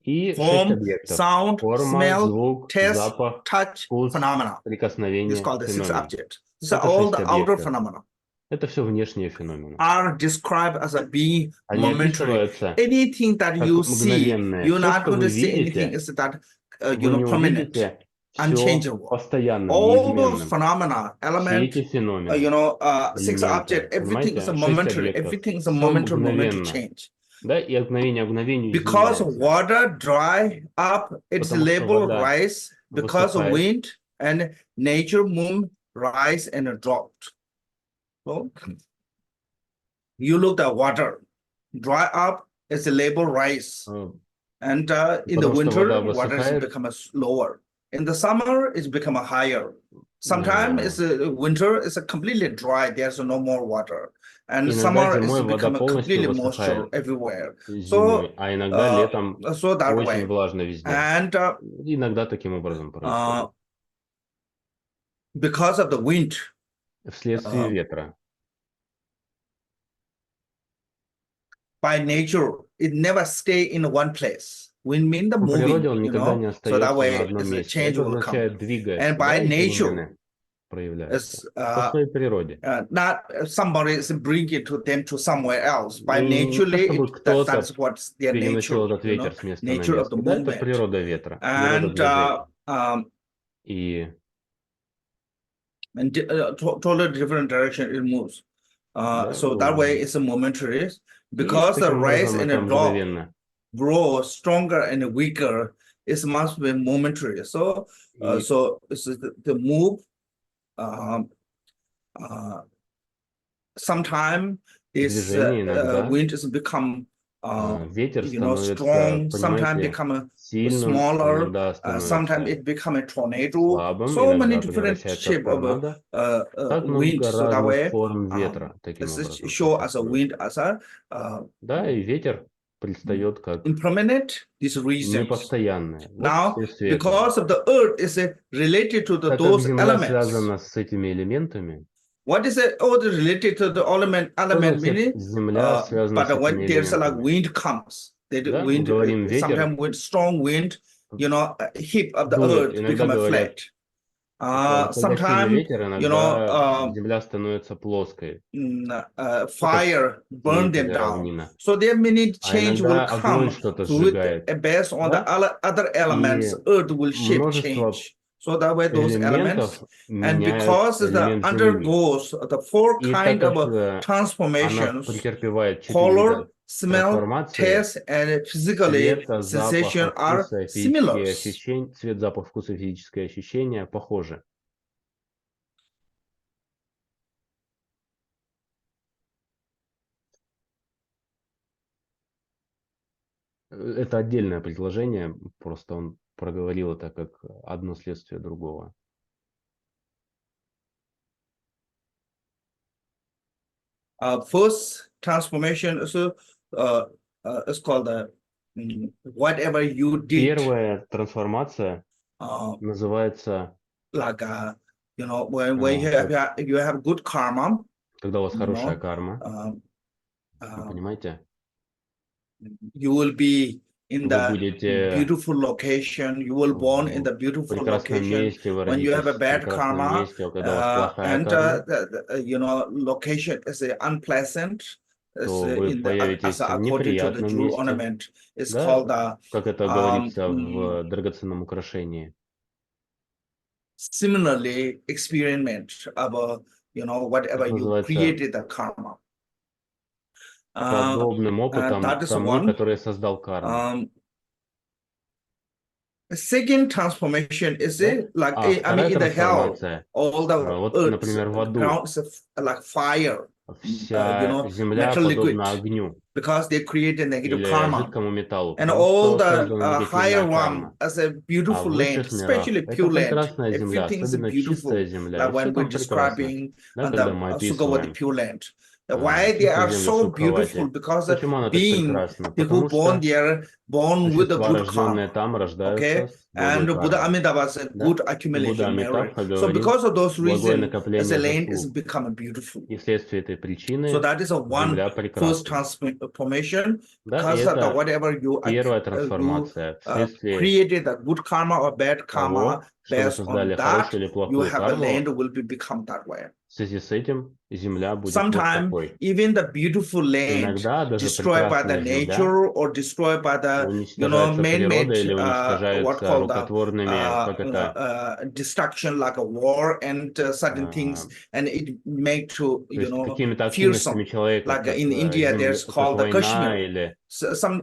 И 6 Form, объектов. sound, Форма, smell, звук, taste, запах, touch, вкус, phenomena. This is прикосновение, called the 6 феномен. objects. These are Это all 6 the outer объектов. phenomena. Это все внешние феномены. Are described as a being Они momentary. описываются Anything that как you see, мгновенные. you're Все, not что going вы to see anything видите, is that вы не permanent, увидите все unchangeable. постоянным, All those неизменным. phenomena, Все element, эти феномены, 6 элементы, objects, everything is понимаете, a 6 momentary. объектов, Everything is a все moment to мгновенно. change. Да, и от мгновения к мгновению Because изменяется. water dry up, its Потому что level вода rise. Because of высыхает. wind and nature moon rise and drop. So you look at water, dry up, its level rise. And in the winter, water is become lower. In the summer, it's become higher. Sometimes it's winter is completely dry. There's no more water. And summer is become completely moisture everywhere. Зимой, а иногда летом so that очень way. влажно везде. And иногда таким образом происходит. Because of the wind. Вследствие ветра. By nature, it never stay in one place. Wind mean the По moving, природе он никогда не so that остается way на одном месте. change Это will come. означает двигаясь. And by nature, проявляется. По своей природе. Not somebody is bringing them to somewhere else. By nature, that's what's their nature. Этот ветер с места nature на of the место. Да, это movement. природа ветра, природа движения. And totally different direction it moves. So that way it's a momentary. Because the rise and the drop grow stronger and weaker, it must be momentary. So so it's the move. Sometime this wind has become Ветер становится, strong, sometimes понимаете, become сильным, smaller, иногда sometimes становится it become a tornado. слабым, So many иногда different превращается в shape of торнадо. Так wind. много So that разных way, форм ветра таким this is образом show as a существует. wind as a Да, и ветер предстает как impermanent. These reasons. непостоянное. Вот Now, вследствие этого. because of the earth is related to Так как those Земля elements. связана с этими элементами, What is it? Oh, related to the element meaning. Земля связана с But when этими there's like элементами. wind comes, the Да, мы wind, говорим ветер, sometimes with strong wind, heap of the дует. earth Иногда become говорят, flat. когда сильный Sometimes, ветер, иногда земля становится плоской. fire burn them Снег или down. равнина. So there many А change will иногда огонь come что-то with сжигает. based on the Да? other elements, И earth will shape множество change. So that way those elements, элементов and меняют because the элемент Земли. undergoes the four И так kind of как она transformations, претерпевает 4 color, вида smell, трансформации, taste, and physically цвета, sensation запаха, are вкуса, similar. физические ощущения, цвет, запах, вкус и физическое ощущение похожи. Это отдельное предложение, просто он проговорил это как одно следствие другого. First transformation is called the whatever you did. Первая трансформация называется, like when you have good karma, когда у вас хорошая карма, понимаете? You will be in Вы the будете beautiful location. You will born in the в beautiful прекрасном location. месте, вы When you have a родитесь в bad прекрасном karma, месте, когда у вас плохая and карма, location is unpleasant. то вы появитесь в According to the неприятном jewel месте, ornament, it's да, called the как это говорится в драгоценном украшении. Similarly, experiment of whatever you created the karma. Подобным опытом тому, который создал карму. Second transformation is like вторая in the hell, трансформация, all the вот, earth, например, в аду, ground is like fire, вся земля metal liquid, подобна огню because they create a negative или karma. жидкому металлу, And потому all что создана the higher негативная one карма. as a А beautiful в land, высших мирах especially это pure land. прекрасная земля, Everything is особенно beautiful, чистая земля, like и все when we're там прекрасно. describing Да, когда мы Sukha with the описываем pure land. Why they are землю so beautiful? Сукхавати. Because Почему она так being прекрасна? who Потому born что there, born with a существа, good рожденные karma. там, рождаются Okay, с благой and Buddha кармой. Amida was a Да? good И Будда accumulation merit. Амитабха So говорит, because of those благое reasons, as накопление a land is заслуг. becoming beautiful. И вследствие этой So причины that is a one земля first прекрасна. transformation. Да, и Because of the это whatever you первая трансформация. Вследствие created a good karma or bad karma, того, что вы based on создали that, хорошую или you плохую have a land карму, will become that way. в связи с этим земля будет вот Sometimes такой. even the beautiful land Иногда даже destroyed by the прекрасная земля nature or destroyed by the уничтожается man-made природой или what уничтожается called рукотворными, как это, destruction like a war and certain things, and it make to то есть какими-то fearsome. активностями человека, Like как, in India, there's как called the война Kashmir. или, So some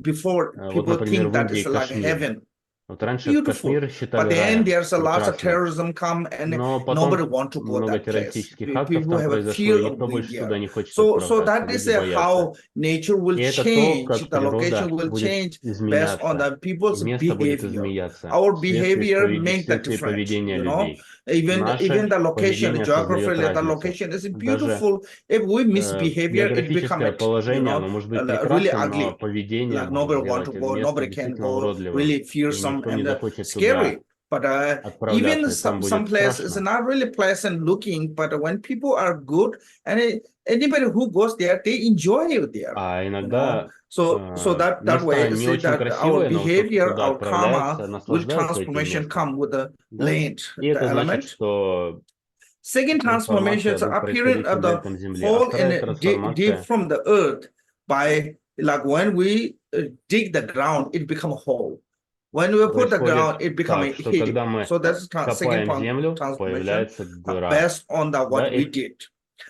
before вот, people например, think в that Индии is like Кашмир. heaven. Вот раньше Beautiful, Кашмир but считали then раем, there's a lot of прекрасным. terrorism come and Но nobody потом want to go много that place. террористических актов People там have a произошло, fear и of никто being больше there. туда не хочет So отправляться, that is люди боятся. how nature will И это то, change. как The location природа will будет change based on изменяться, the и people's место будет behavior. изменяться Our behavior make the вследствие difference. поведения людей. Even Наше the location, the поведение geography, создает the разницу. location is Даже beautiful. If we misbehavior, it become географическое положение, оно может быть really прекрасным, но ugly. поведение Like может nobody want to сделать go, место nobody can действительно go. уродливым, Really и fearsome никто не and захочет scary. туда But even отправляться, и там some будет place is страшно. not really pleasant looking. But when people are good, and anybody who goes there, they enjoy it there. А иногда So that way, места не say очень that our красивые, но тот, кто behavior, туда our karma отправляется, will наслаждается этим transformation местом. come with the Да? land, И the это значит, element. что Second transformation is трансформация будет appearance происходить of над the элементом Земли. А fall вторая in deep трансформация, from the earth by like when we dig the ground, it become a hole. When we put the ground, it become a так, что heat. когда мы So that's second копаем землю, transformation появляется гора. based on the what Да, we did.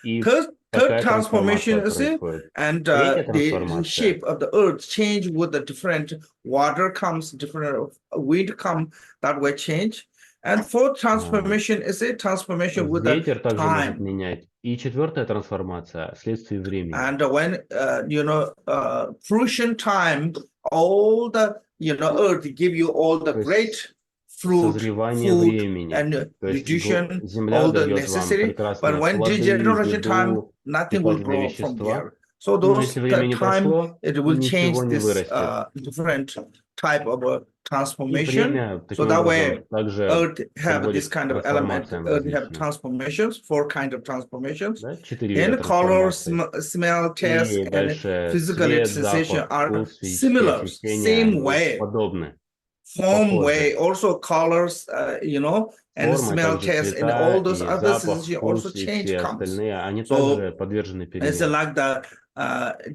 И Third такая transformation трансформация is происходит. and Третья the трансформация, shape of the earth change with the different water comes, different wind come, that way change. And fourth transformation is a transformation with the Ветер также может time. менять. И четвертая трансформация вследствие времени. And when fruition time, all the earth give you all the great fruit, Созревание food, времени. and То есть nutrition, земля all the дает вам necessary. прекрасные But when плоды, degeneration time, еду, nothing will питательные grow from вещества. there. So Но those если время не time прошло, it will change ничего не this вырастет. different type of И transformation. время So таким that way образом также earth have подводит this к kind of element. трансформациям Earth have различным. transformations, 4 kind of transformations. Да? 4 вида And color, трансформаций. smell, taste, И and дальше physical цвет, sensation запах, are вкус, физические similar, ощущения, same они way, подобны, form way. похожи. Also colors, and Форма, smell, также taste, and цвета, all those и other запах, sensations also вкус, и change все comes. остальные, они So также подвержены it's переменам. like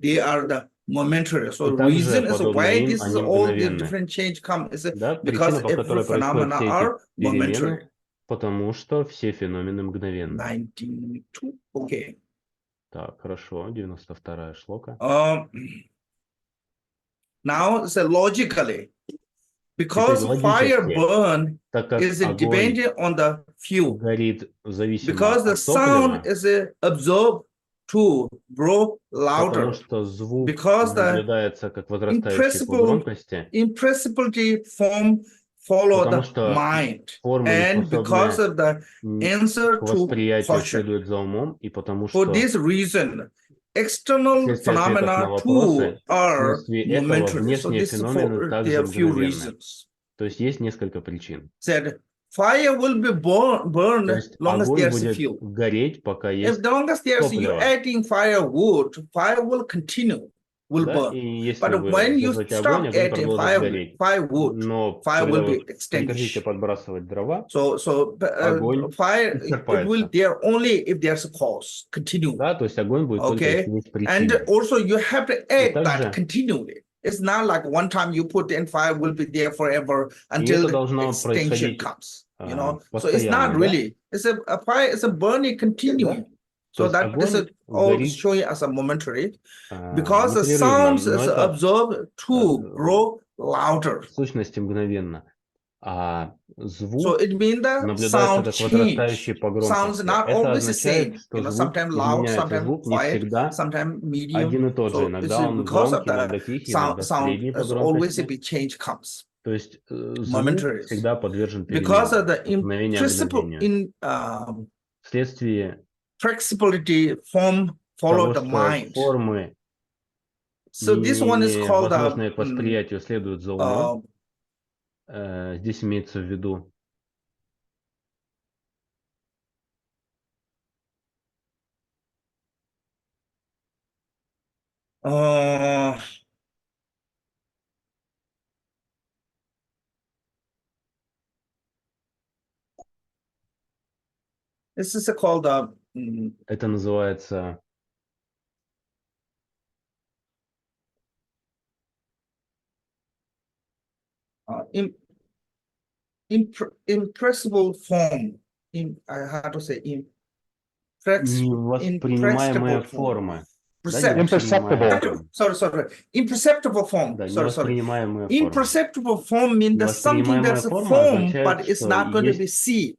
they are the momentary. So И также, reason is подобно why им, this is они all the мгновенны. different change come is Да? because Причина, по every которой происходят phenomena все эти are momentary. перемены, потому что все феномены мгновенны. 92. Okay. Так, хорошо, 92-я шлока. Now, so logically, Теперь because fire логически, burn так как is огонь dependent on the fuel, горит зависимо because the от sound топлива, is absorbed to grow потому louder, что звук because the наблюдается как возрастающий по громкости, impressibility form follow потому the что mind, формы не and because способны of the answer к to восприятию caution. следует за умом, и потому For что this reason, external вследствие ответов на phenomena too вопросы, are вследствие этого momentary. So внешние this is феномены for также there are few мгновенны. reasons. То есть есть несколько причин. Said fire will be То burned есть long as огонь there's a будет fuel. гореть, пока If есть long as there's you топливо. adding firewood, fire will continue, will Да? burn. И если But вы when you зажжете огонь, stop огонь adding продолжит гореть. firewood, Но fire когда will be вы прекратите extinguished. подбрасывать дрова, So огонь fire it will исчерпается. there only if there's a cause continue. Да? То есть огонь будет только Okay, если есть and причина. also you have to И add that также continually. It's not like one time you put in fire will be there forever и until это the должно extinction происходить comes. So it's постоянно, not да? really. It's a fire. It's a burning continuing. Да? То So есть that is огонь all горит showing as a momentary, because the непрерывно, sounds но is это observed to grow louder. в сущности мгновенно. А So звук it means the наблюдается sound как change. возрастающий по Sounds громкости. not Это always the означает, same. что звук Sometimes loud, изменяется. sometimes Звук не quiet, всегда sometimes medium. один и тот же. So it's Иногда он because of громкий, иногда the тихий, иногда sound средний по is always a громкости. big change comes. То есть звук Momentaries. всегда подвержен Because of переменам, the от мгновения к мгновению. Вследствие flexibility form follow того, the что mind. формы, So this one is called невозможные к восприятию, следуют за умом. Здесь имеется в виду this is called это называется impressible form. I have to say невоспринимаемые формы. Imperceptible. Sorry. Imperceptible form. Да, Sorry. невоспринимаемые формы. Imperceptible form means that something that's a form, but it's not going to be seen.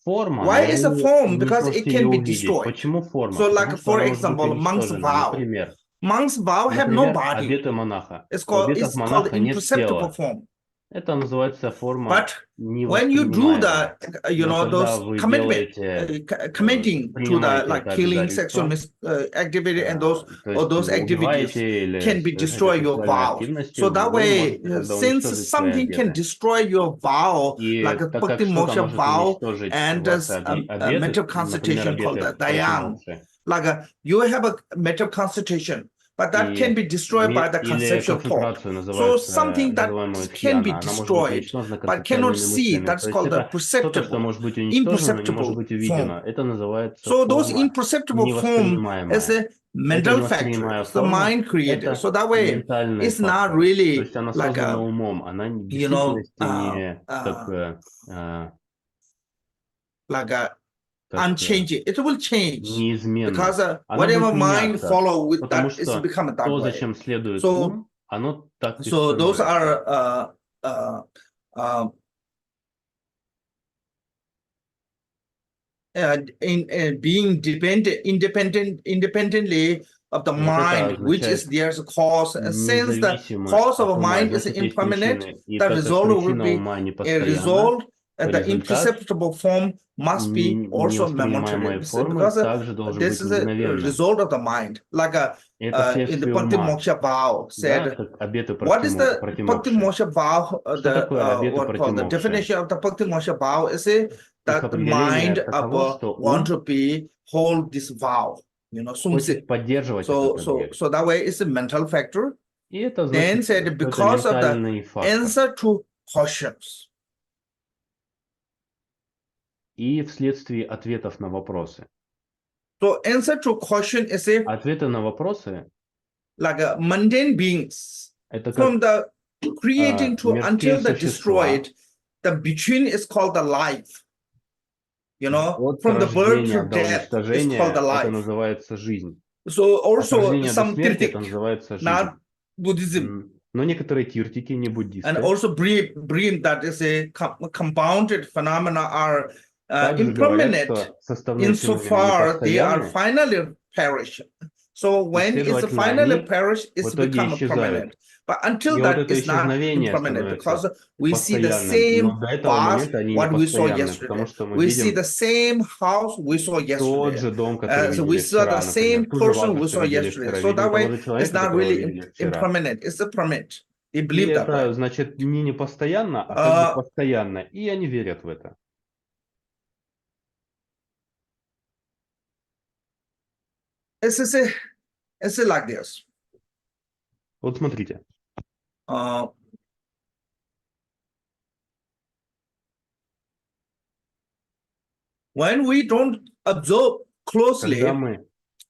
Форма, Why is a form? не Because можете it can ее be увидеть. destroyed. Почему форма? So, Потому like что for она может быть example, monk's уничтожена. vow. Например, Monk's vow have no body. обеты монаха. It's У called обетов монаха нет imperceptible тела. form. Это называется форма But when you do невоспринимаемая. the, those commitment, committing to the like killing, sexual activity, and those activities can be destroy your vow. So that way, since something can destroy your vow, like a bhakti moksha vow and a mental constitution called the dayang, like you have a mental constitution. But that can be destroyed by the conceptual thought. So something that can be destroyed, but cannot see, that's called the perceptible, imperceptible form. So those imperceptible form is a mental factor, the mind created. So that way, it's not really like a, like a unchanging. It will change because whatever mind follow with that is become that way. So those are in being independently of the Вот это mind, which is означает their cause. Since the независимо cause от of ума. mind is Значит, есть impermanent, причины. И the так как result will причина be ума a непостоянна, result. The результат imperceptible form must be also momentary, невоспринимаемой формы because также должен this быть is a мгновенным. result of the mind. Like И это in the следствие Bhakti ума. Moksha vow Да, said, как обеты what is the прoti Bhakti мокши. Moksha vow? Что такое обеты What прoti called the мокши? definition of the Bhakti Moksha vow is Их that the определение mind таково, что want ум to be hold this vow, хочет поддерживать этот объект. so that way it's a mental factor. И это Then значит, said что это because of the ментальный фактор. answer to questions. И вследствие ответов на вопросы. So answer to question is a Ответы на вопросы like a mundane beings это from как the creating to мирские until the существа. destroyed. The between is called the life. You know, От from the birth рождения to до death is called уничтожения the это life. называется жизнь. So От also рождения до some смерти это Tirtik, называется жизнь. not Buddhism, Но некоторые тиртики, не and буддисты, also believe that is a compounded phenomena are также говорят, impermanent что составные феномены insofar they are непостоянны, finally perish. So и, when it's следовательно, finally они perish, в it's итоге become permanent. исчезают. But И until вот that, это it's not исчезновение impermanent because становится we see the постоянным. same Но до этого vase момента они what we saw непостоянны, потому yesterday. что мы We see видим the same house we saw тот yesterday. же дом, который So видели we saw вчера, the например, same ту же person вазу, we что saw видели yesterday. вчера, So видим that того way, же it's человека, not которого really видели вчера. impermanent. It's a permanent. They И believe that way. это значит не непостоянно, а как бы постоянно. И они верят в это. It's like this. Вот смотрите. When we don't observe closely, Когда мы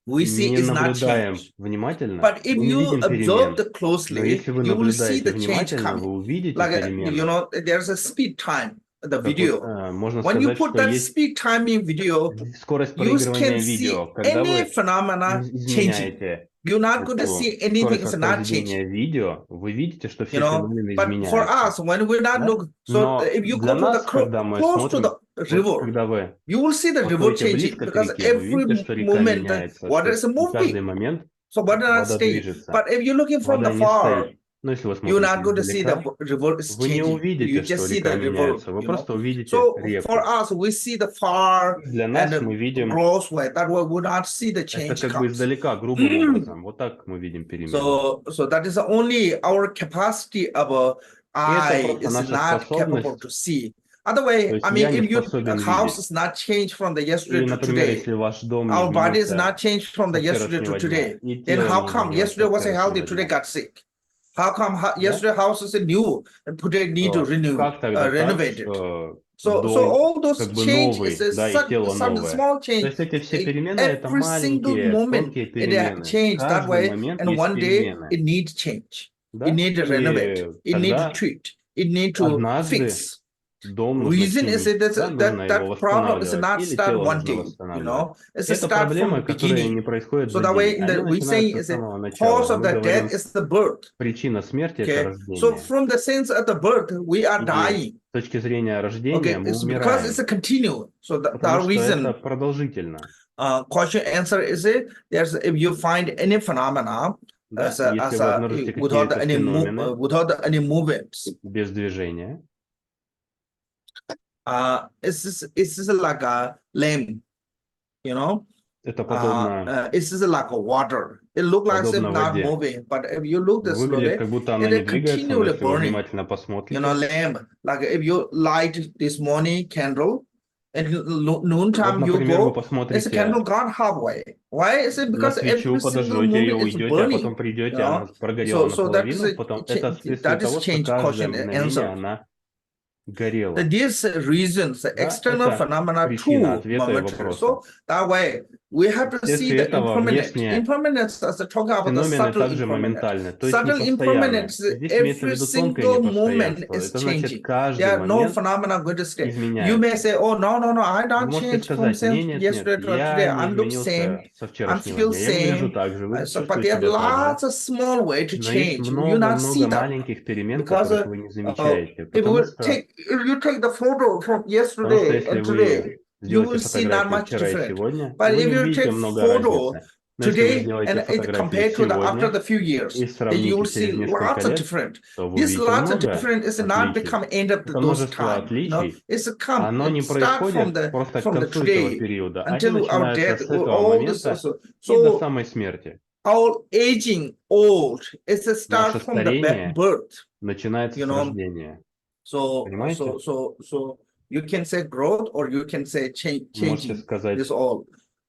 we see не it's not наблюдаем changed. внимательно, But if мы не you видим observe перемен. the Но closely, если вы you will see наблюдаете the change внимательно, вы coming. увидите Like перемены. you know, there's a speed time. The Как video. вот, можно When you сказать, put что that есть speed time in video, скорость you проигрывания can see видео. Когда any вы phenomena changing. изменяете You're not going to эту see anything скорость is not changing. воспроизведения видео, вы видите, что You все know, феномены but for изменяются. us, when we're not Да? look, so Но if you для go to the нас, когда мы close to смотрим, the вот river, когда вы you will see the river подходите changing близко к because реке, вы видите, что every река moment the меняется, water что is в каждый moving. момент So water not вода staying. движется. But if you're looking from the Вода не far, стоит. Но если вы you're смотрите not going to see the издалека, river is вы не changing. You увидите, что just see река the river, меняется. Вы you know. просто увидите So реку. for us, we see the far И для and нас the мы видим gross way. That way we not see the это change как бы comes. издалека, грубым образом. Вот так мы видим перемены. So that is only our capacity of И это eye просто is наша not capable способность. to see. Other То way, есть I я mean, не if your способен house видеть. is not changed from the yesterday И, to например, today, если ваш дом не our body is изменился not changed from the со yesterday to вчерашнего дня, today, и then тело how не come изменилось со yesterday was healthy, вчерашнего today дня, got sick? How come да? yesterday house is new and today need to То renew, как тогда так, renovate it? что So дом all those как бы change is новый, да, и тело some новое. small То change. есть эти все перемены это Every single маленькие, moment тонкие it перемены. change that Каждый way, момент and есть one day перемены, it needs change. It да? needs to renovate. И It needs to тогда treat. It needs to однажды fix. дом нужно Reason is чинить, да, нужно его that problem is восстанавливать, not или start тело one нужно day, you восстанавливать. know. It's a Это start проблемы, from которые beginning. не происходят So за that way, день, они we say начинаются с is a самого начала. cause of Мы the говорим, death is the birth. причина смерти это Okay. So рождение. from the sense of the birth, we are И dying. с точки зрения рождения Okay, мы it's because it's умираем, a continuum. So потому the что это reason продолжительно. question answer is it there's if you find any phenomena Да? Если вы обнаружите without какие-то феномены any movements, без движения, it's like a lamb, you know. это подобно It's like a water. It looks like it's not воде. moving, but if you look this Выглядит, slowly, как будто она it не is двигается, но continually если вы burning. внимательно посмотрите, You know, lamb. Like if you light this morning candle, at noontime вот, you например, вы go, it's a посмотрите candle gone halfway. Why is it? на Because свечу, every single подожжете ее, moment is уйдете, а burning. потом You придете, она know, прогорела so that is наполовину, потом это вследствие того, что change каждое question мгновение answer. она горела. These reasons, the Да? external Это phenomena причина too ответа и momentary. вопроса. So that way we have to see Вследствие the этого impermanent. внешние Impermanence as a talk about the феномены subtle также impermanent. моментальны, то есть Subtle непостоянны. impermanence, Здесь имеется в every виду тонкое single moment непостоянство. is Это значит, changing. каждый There are no момент phenomena going to stay. You may изменяется. say, oh, no, I Вы don't можете change from сказать, нет, yesterday to я today. не I look same, изменился со I вчерашнего feel дня. Я выгляжу same. так же, So, but чувствую there are себя так же. lots of small way to Но есть change. You not see много-много that. маленьких перемен, Because которых вы не замечаете. if Потому что you take the photo from yesterday если and today, вы Сделайте will see not фотографии much вчера и different. сегодня, But вы if не you увидите take много photo разницы. Но если вы today сделаете and it фотографии compared to the after the сегодня few years, и then you сравните will see через несколько lots of лет, different. то вы This увидите lots of много different is not отличий. become end of Это those множество time. You know, отличий, it's a come. оно не It start происходит просто к from the концу этого today периода. Они until our начинаются death. с этого All this момента also. и до So самой смерти. our aging old is a start Наше from the старение birth. начинается You с know, рождения. so Понимаете? so you can say growth or you can say Можете changing сказать this all.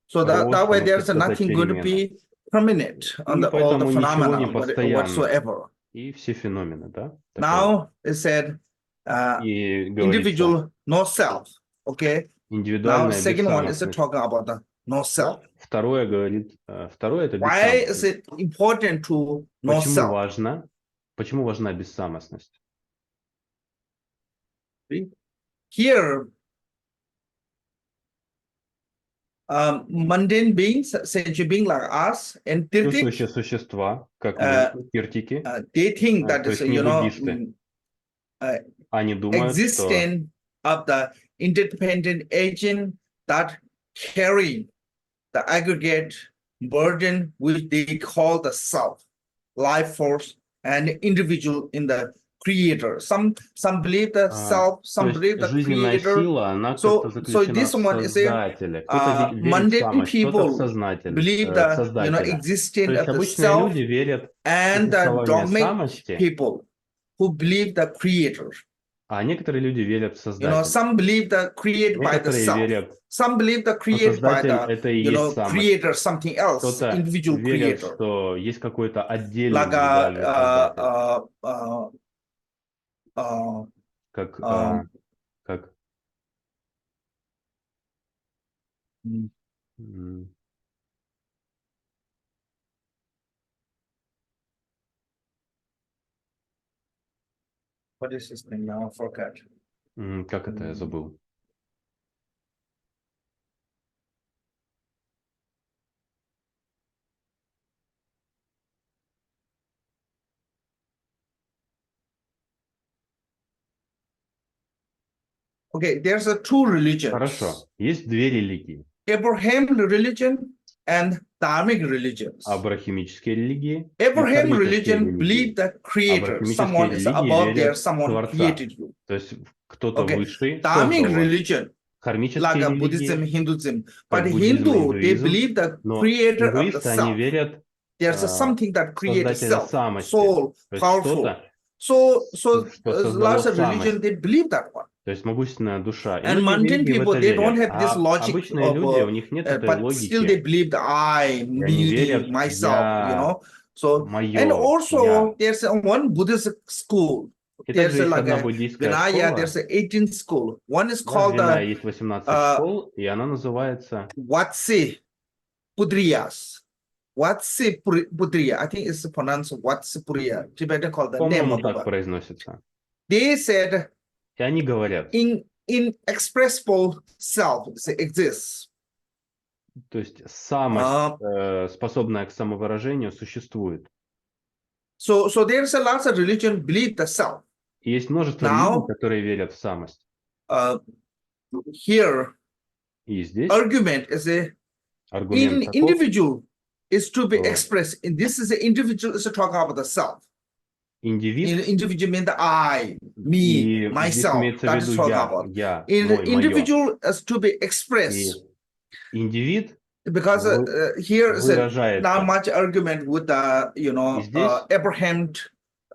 So that рост, way можете there's сказать nothing going to перемена. be permanent on И all the поэтому ничего не phenomena постоянно. whatsoever. И все феномены, да? Такое. Now it said И говорится, individual no self. Okay. Now индивидуальное second one is бессамостность. talking about the no self. Да? Второе говорит, второе это Why is бессамостность. it important to no self? Почему важна бессамостность? Here, mundane beings, sentient beings like us, and Чувствующие существа, как мы, киртики, they think that то is, есть не буддисты, они думают, что existence of the interdependent agent that carry the aggregate burden which they call the self, life force, and individual in the creator. Some believe the self, some believe the жизненная creator. сила, она So как-то заключена this в one is a Создателе. Кто-то верит в mundane самость, кто-то в people believe the Создателя. То existence есть of the обычные self люди верят в and the существование dogmatic самости, people who believe the creator. а некоторые люди верят в Создателя. Some believe the created by the Некоторые self. верят, Some believe the что created by Создатель the это и есть самость. creator, something else, Кто-то individual верит, creator. что есть какой-то отдельный Like индивидуальный Создатель. Как what is his name now? I forgot. Как это я забыл? Okay, there's a two religions. Хорошо. Есть две религии. Abraham religion and Dharmic religions. Абрахимические религии. Abraham religion believe the creator. Someone is above there, someone created you. То есть кто-то высший Dharmic создал вас. religion, like Кармические Buddhism, религии, Hinduism. как But буддизм, Hindu, they индуизм, believe the но creator of the индуисты, они self. верят There's something that creates Создателя self, самости. soul, То есть powerful. что-то, So что создало lots of religion, самость. they believe that one. То есть могущественная душа. И And многие mundane религии в people, это they don't верят. have this А logic обычные люди, у них нет этой but still they логики. believe the I, И они me, верят, myself, you know. я, So, мое, and also я. there's one Buddhist school. И There's также есть like одна a буддийская Vinaya, школа. there's 18 school. One is Да, в called Винае the есть 18 школ, и она называется Vatse Pudriyas. Vatse Pudriya. I think it's pronounced Vatse Pudriya. Tibetan called the name по-моему, of the так one. произносится. They said И они говорят, inexpressible self exists. то есть самость, способная к самовыражению, существует. So there's a lot of religion believe the self. И есть множество религий, которые верят в самость. Here, и здесь argument is аргумент таков, individual is to be expressed. And this is the individual is to talk about the self. индивид, Individual means the I, me, myself. That is talking about. мой, Individual is to be expressed. И индивид because here is not much argument with the Abraham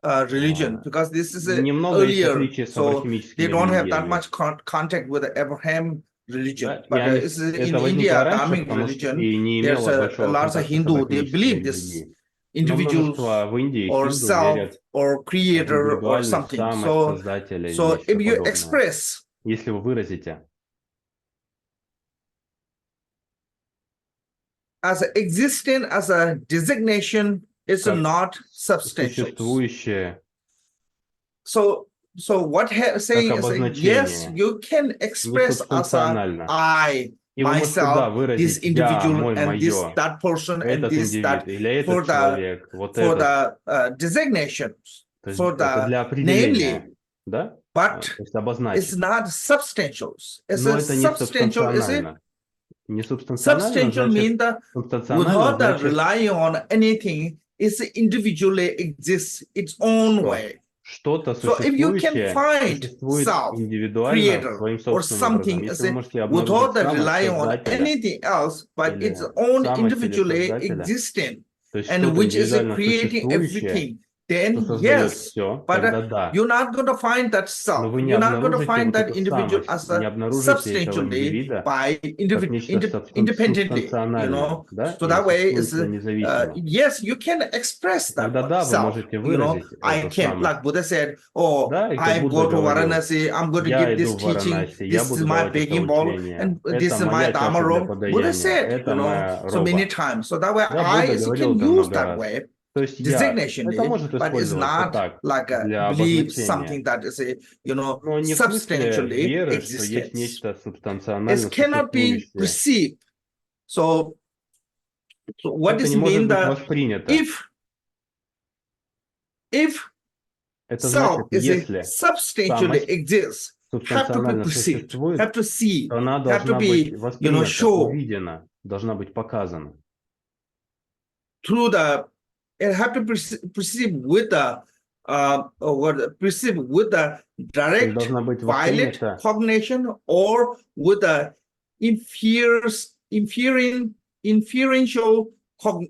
religion, because this is earlier, so they don't have that much contact with the Abraham religion. But in India, Dharmic religion, there's a lot of Hindu, they believe this individuals or self or creator or something. So if you express, если вы выразите as existing as a designation, is not substantial. So what saying is yes, you can express as a I, myself, this individual, and this that person, and this that for the designations, for the namely. Да? but то есть it's обозначить. not substantial. It's Но a это не substantial, is it? субстанционально. Не субстанционально, Substantial значит, means that субстанционально without значит, relying on anything, it individually exists its own что way. что-то So if you can существующее find существует self, индивидуально creator, своим or собственным образом. something, Если вы можете without обнаружить самого relying on создателя anything else, but или its own самость или individually создателя, existing, то есть and что-то which is индивидуально creating существующее, everything, then что создает yes, все, but тогда да. you're not going to find that Но self. вы не You're not going to обнаружите find вот that эту individual самость, as не a обнаружите этого substantially индивида by как нечто independently, субстанциональное, да, So или that way is существующее независимо. yes, you can express that Тогда да, вы self. можете выразить I эту can, самость. like Buddha said, oh, Да, и как I Будда go to говорил, Varanasi, I'm going to я give иду this в teaching, Варанаси, я this is буду my давать это begging bowl, учение, and this это is my моя dharma чаша для robe. Buddha подаяния, said, это моя so many роба. times. So that way Да, I Будда говорил can это use много that раз. way. То есть я, Designation, это может but it's использоваться not так, like a для belief обозначения. something that is Но не в смысле substantially веры, что есть existence. нечто It субстанционально cannot be существующее. perceived. So what Это does не it может mean быть that воспринято. if Это self значит, is a если substantially самость exists, have to be субстанционально perceived, существует, have to see, то она have to должна be, быть воспринята, shown увидена, должна быть показана. through the, it have to perceive with the, perceive with the То есть direct должна быть violet воспринята cognition or with the inferential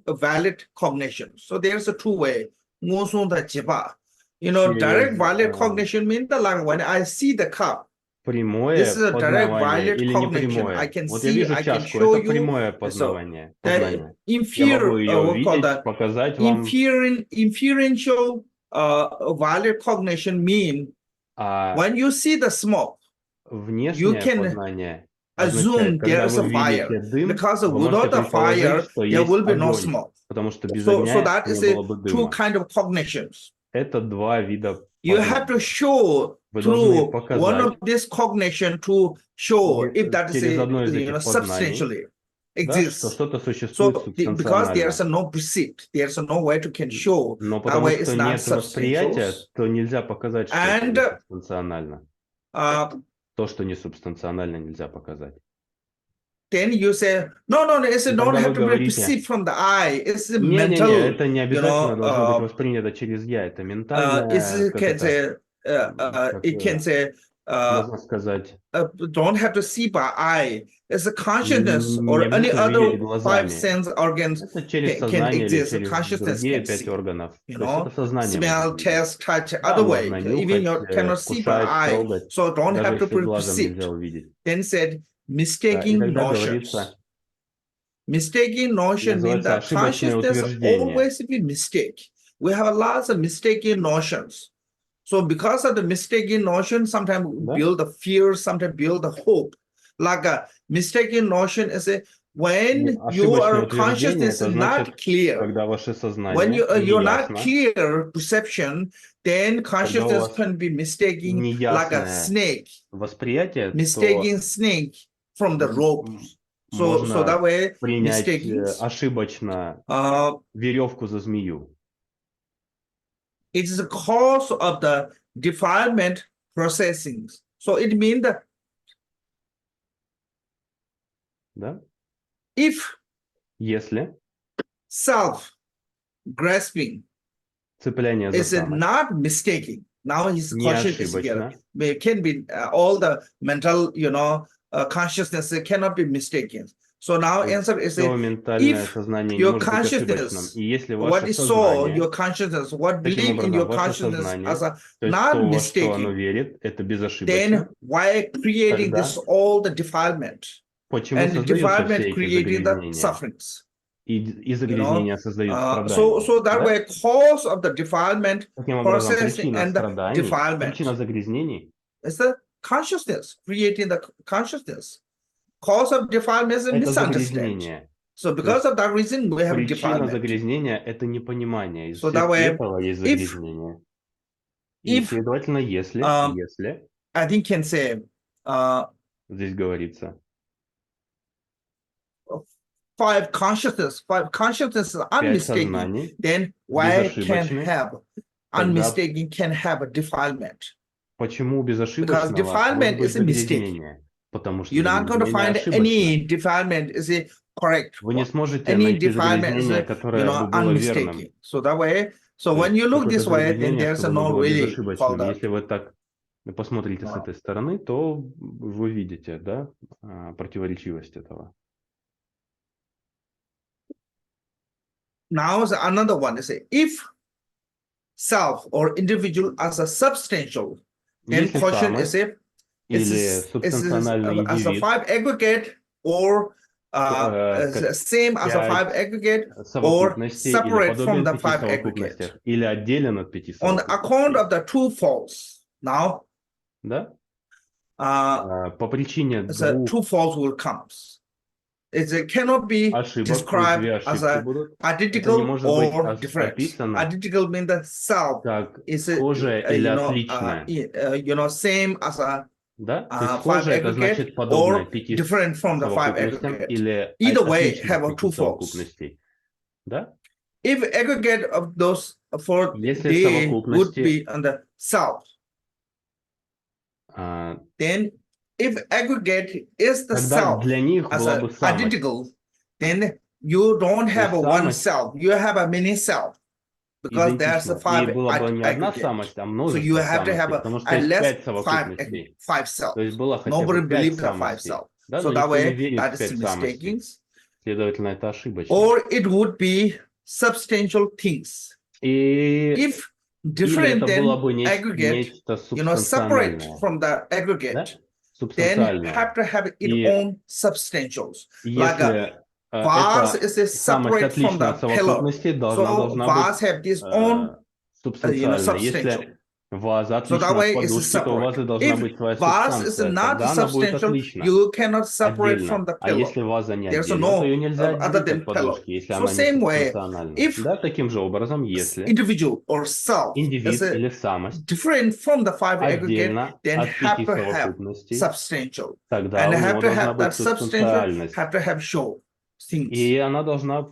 valid cognition. So there's a two-way. Direct violet cognition means that like when I see the cup, прямое this is a direct познавание violet или cognition. I непрямое. can Вот я see, вижу I can чашку, show это you. прямое So познавание. the Я могу ее what called видеть, the показать вам. inferential violet cognition mean А when you see the smoke, you внешнее can познание assume означает, когда there's вы a fire, видите дым, because вы можете without the предположить, fire, что there есть will be no огонь, smoke. потому что без So огня that не is было a бы two дыма. kind of cognitions. Это два вида You have познания. to show Вы должны through one показать of this cognition to show if that is через одно из этих познаний, substantially да, что exists. что-то существует So because there's субстанционально. no perceived, there's no way to can show. Но That потому way it's что not нет восприятия, substantial. то нельзя показать, что это And не субстанционально. То, что не субстанционально, нельзя показать. Then you say, no, it's И not тогда have вы to be говорите, perceived from the eye. It's a не-не-не, mental, это не обязательно должно быть воспринято через я. Это ментальное, как это, it can say, можно сказать, don't have to see by eye. It's a consciousness не or any обязательно other видеть five глазами. sense organs Это через can сознание или exist. через Consciousness другие can 5 see. органов. То есть это сознание Smell, может видеть. taste, touch, Да, other way. можно Even нюхать, you cannot see by вкушать, eye. трогать, So don't даже have to если be глазом perceived. нельзя увидеть. Then said, И mistaking тогда notions. говорится, Mistaking notion means называется that ошибочное consciousness утверждение. always be mistake. We have lots of mistaken notions. So because of the mistaken notion, sometimes we Да? build a fear, sometimes build a hope. Like a mistaken notion is a, when Ошибочное your утверждение consciousness это is значит, not clear, когда ваше when сознание you're not неясно, clear perception, then когда у consciousness вас can be mistaking like a неясное snake, восприятие, то mistaking snake from the rope. So that можно way, принять mistaking. ошибочно веревку за змею. It is a cause of the defilement processing. So it means that Да? If self-grasping Цепляние за is самость not mistaking, now his не question is here. ошибочно. It can be all the mental, consciousness cannot be mistaken. So now answer is Все ментальное сознание не your может быть ошибочным. consciousness, И если what ваше is so, сознание, your consciousness, what таким believe in образом, your ваше consciousness сознание, as a то есть not то, во что оно mistaking, верит, это then безошибочно, why creating тогда this all the defilement? почему And the создаются все defilement эти creating the загрязнения? sufferings. И загрязнения создают страдания. So that да? way cause of the defilement, Таким образом, processing причина and the страданий, defilement причина загрязнений is the consciousness, creating the consciousness. Cause of defilement is a это misunderstanding. загрязнение. So because of that reason, we have Причина defilement. загрязнения – это непонимание. Из So that way, этого есть загрязнение. И, следовательно, если I think can say, здесь говорится, five consciousness are unmistaken, then why can have unmistaken can have a defilement? Почему Because безошибочного может defilement быть is a mistake. загрязнение? Потому что You're not going to загрязнение find ошибочно. any defilement is a correct Вы не one. сможете Any найти defilement is загрязнение, a, которое бы было верным. unmistaken. So that way, so То when есть you look какое-то this way, then загрязнение, there's чтобы оно no было really безошибочным. called out. Если вы так посмотрите с этой стороны, то вы видите, да, противоречивость этого. Now another one is if self or individual as a substantial, then Если question is самость или субстанциональный as a индивид, five aggregate or same as a five aggregate or совокупностей или separate from подобен the пяти five aggregate. совокупностях, или отделен от пяти On the account совокупностей. of the true false, now Да? По причине the true двух false will come. It cannot be ошибок, то есть две described as ошибки a будут. Это не identical может быть or different. описано Identical means the self как is схожее или отличное. Same as a Да? То есть five схожее это aggregate значит подобное or пяти different from the five совокупностям aggregate. или Either way, отличное have от a пяти true false. совокупностей. Да? If aggregate of those four, Если they would совокупности, be on the self. Then, if aggregate is the тогда self для них as была a бы самость. identical, then you don't have a one самость self. You have a many self because there's a идентична. И five была бы не одна aggregate. самость, а So you множество have to have самостей, потому что at есть least пять совокупностей. five self. То есть было хотя Nobody бы пять believes the five самостей. self. Да? So Но that никто не way, верит that в is пять самостей. mistaken. Следовательно, это ошибочно. Or it would be substantial things. И If или different это было than бы aggregate, нечто separate субстанциональное. from the aggregate, Да? then Субстанциальное. have to have its И own substantials. Like если vase эта is самость separate from отличная the от pillar. совокупности, So должна vase быть have this own субстанциальной. substantial. Если ваза So that отлична от way it's подушки, то у separate. вазы должна If быть своя vase is субстанция. not Тогда она будет substantial, отлична, you cannot separate from отдельно. the А pillar. если ваза не There's отдельна, то no ее нельзя other отделить than от pillar. подушки, если So она не same way, субстанциональна. if Да, таким же образом, если individual or self индивид is или самость different from the five aggregate, отдельно then от have пяти to have совокупностей, substantial. тогда And у have него to должна have быть that substantial, субстанциальность. have to have show things. И она должна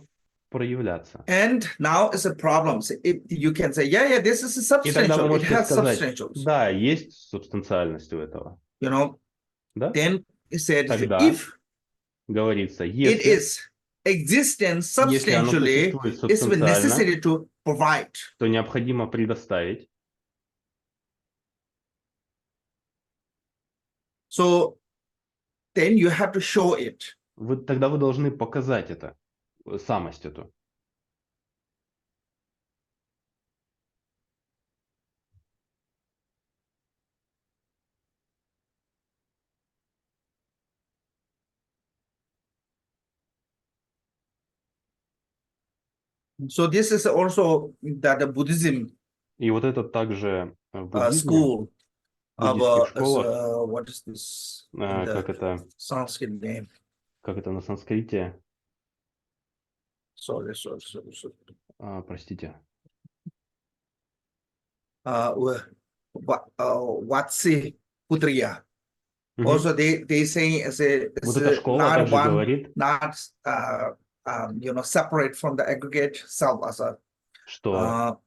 проявляться. And now is a problem. So if you can say, yeah, this is a И тогда вы substantial. It можете has сказать, substantials. да, есть субстанциальность у этого. Да? Then it said, Тогда if говорится, it если is existent если оно substantially, существует it's necessary субстанциально, to provide. то необходимо предоставить. So then you have to show it. Тогда вы должны показать это, самость эту. So this is also that the Buddhism И вот это также в буддизме, school в of буддийских школах, what is this? как это Sanskrit name. на санскрите, Sorry. простите. Vatsi Putriya. Also, they say it's Вот эта школа not также one, говорит, not separate from the aggregate self as a. что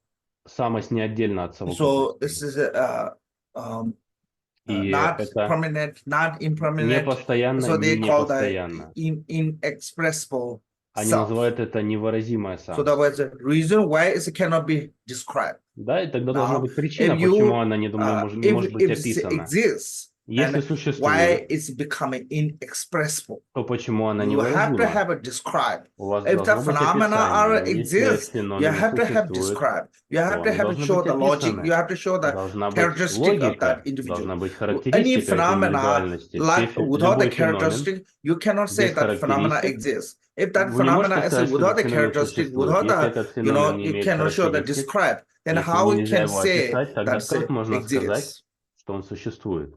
самость не отдельно от совокупности. So this is not permanent, not impermanent. Непостоянно, So they не call непостоянно. that inexpressible. Они называют это невыразимая самость. So that was the reason why it cannot be described. Да, и тогда должна быть причина, почему она не может быть описана. Если существует, why it's becoming inexpressible? то почему она You have to невыразима? have it described. У вас If the должно быть phenomena are описание. Если exist, you феномены have to have существуют, described. You have то to они have должны show быть the logic. описаны. You have to show the Должна быть characteristic of that логика, individual. должна быть Any характеристика этой phenomena, индивидуальности. like without the Любой феномен characteristic, you cannot say без that phenomena характеристик, exists. If that вы не можете phenomena is сказать, что without этот the феномен characteristic, существует. without Если the, этот феномен не you имеет cannot show the характеристик, describe, then если how we нельзя can его say описать, тогда that как можно exists? сказать, что он существует?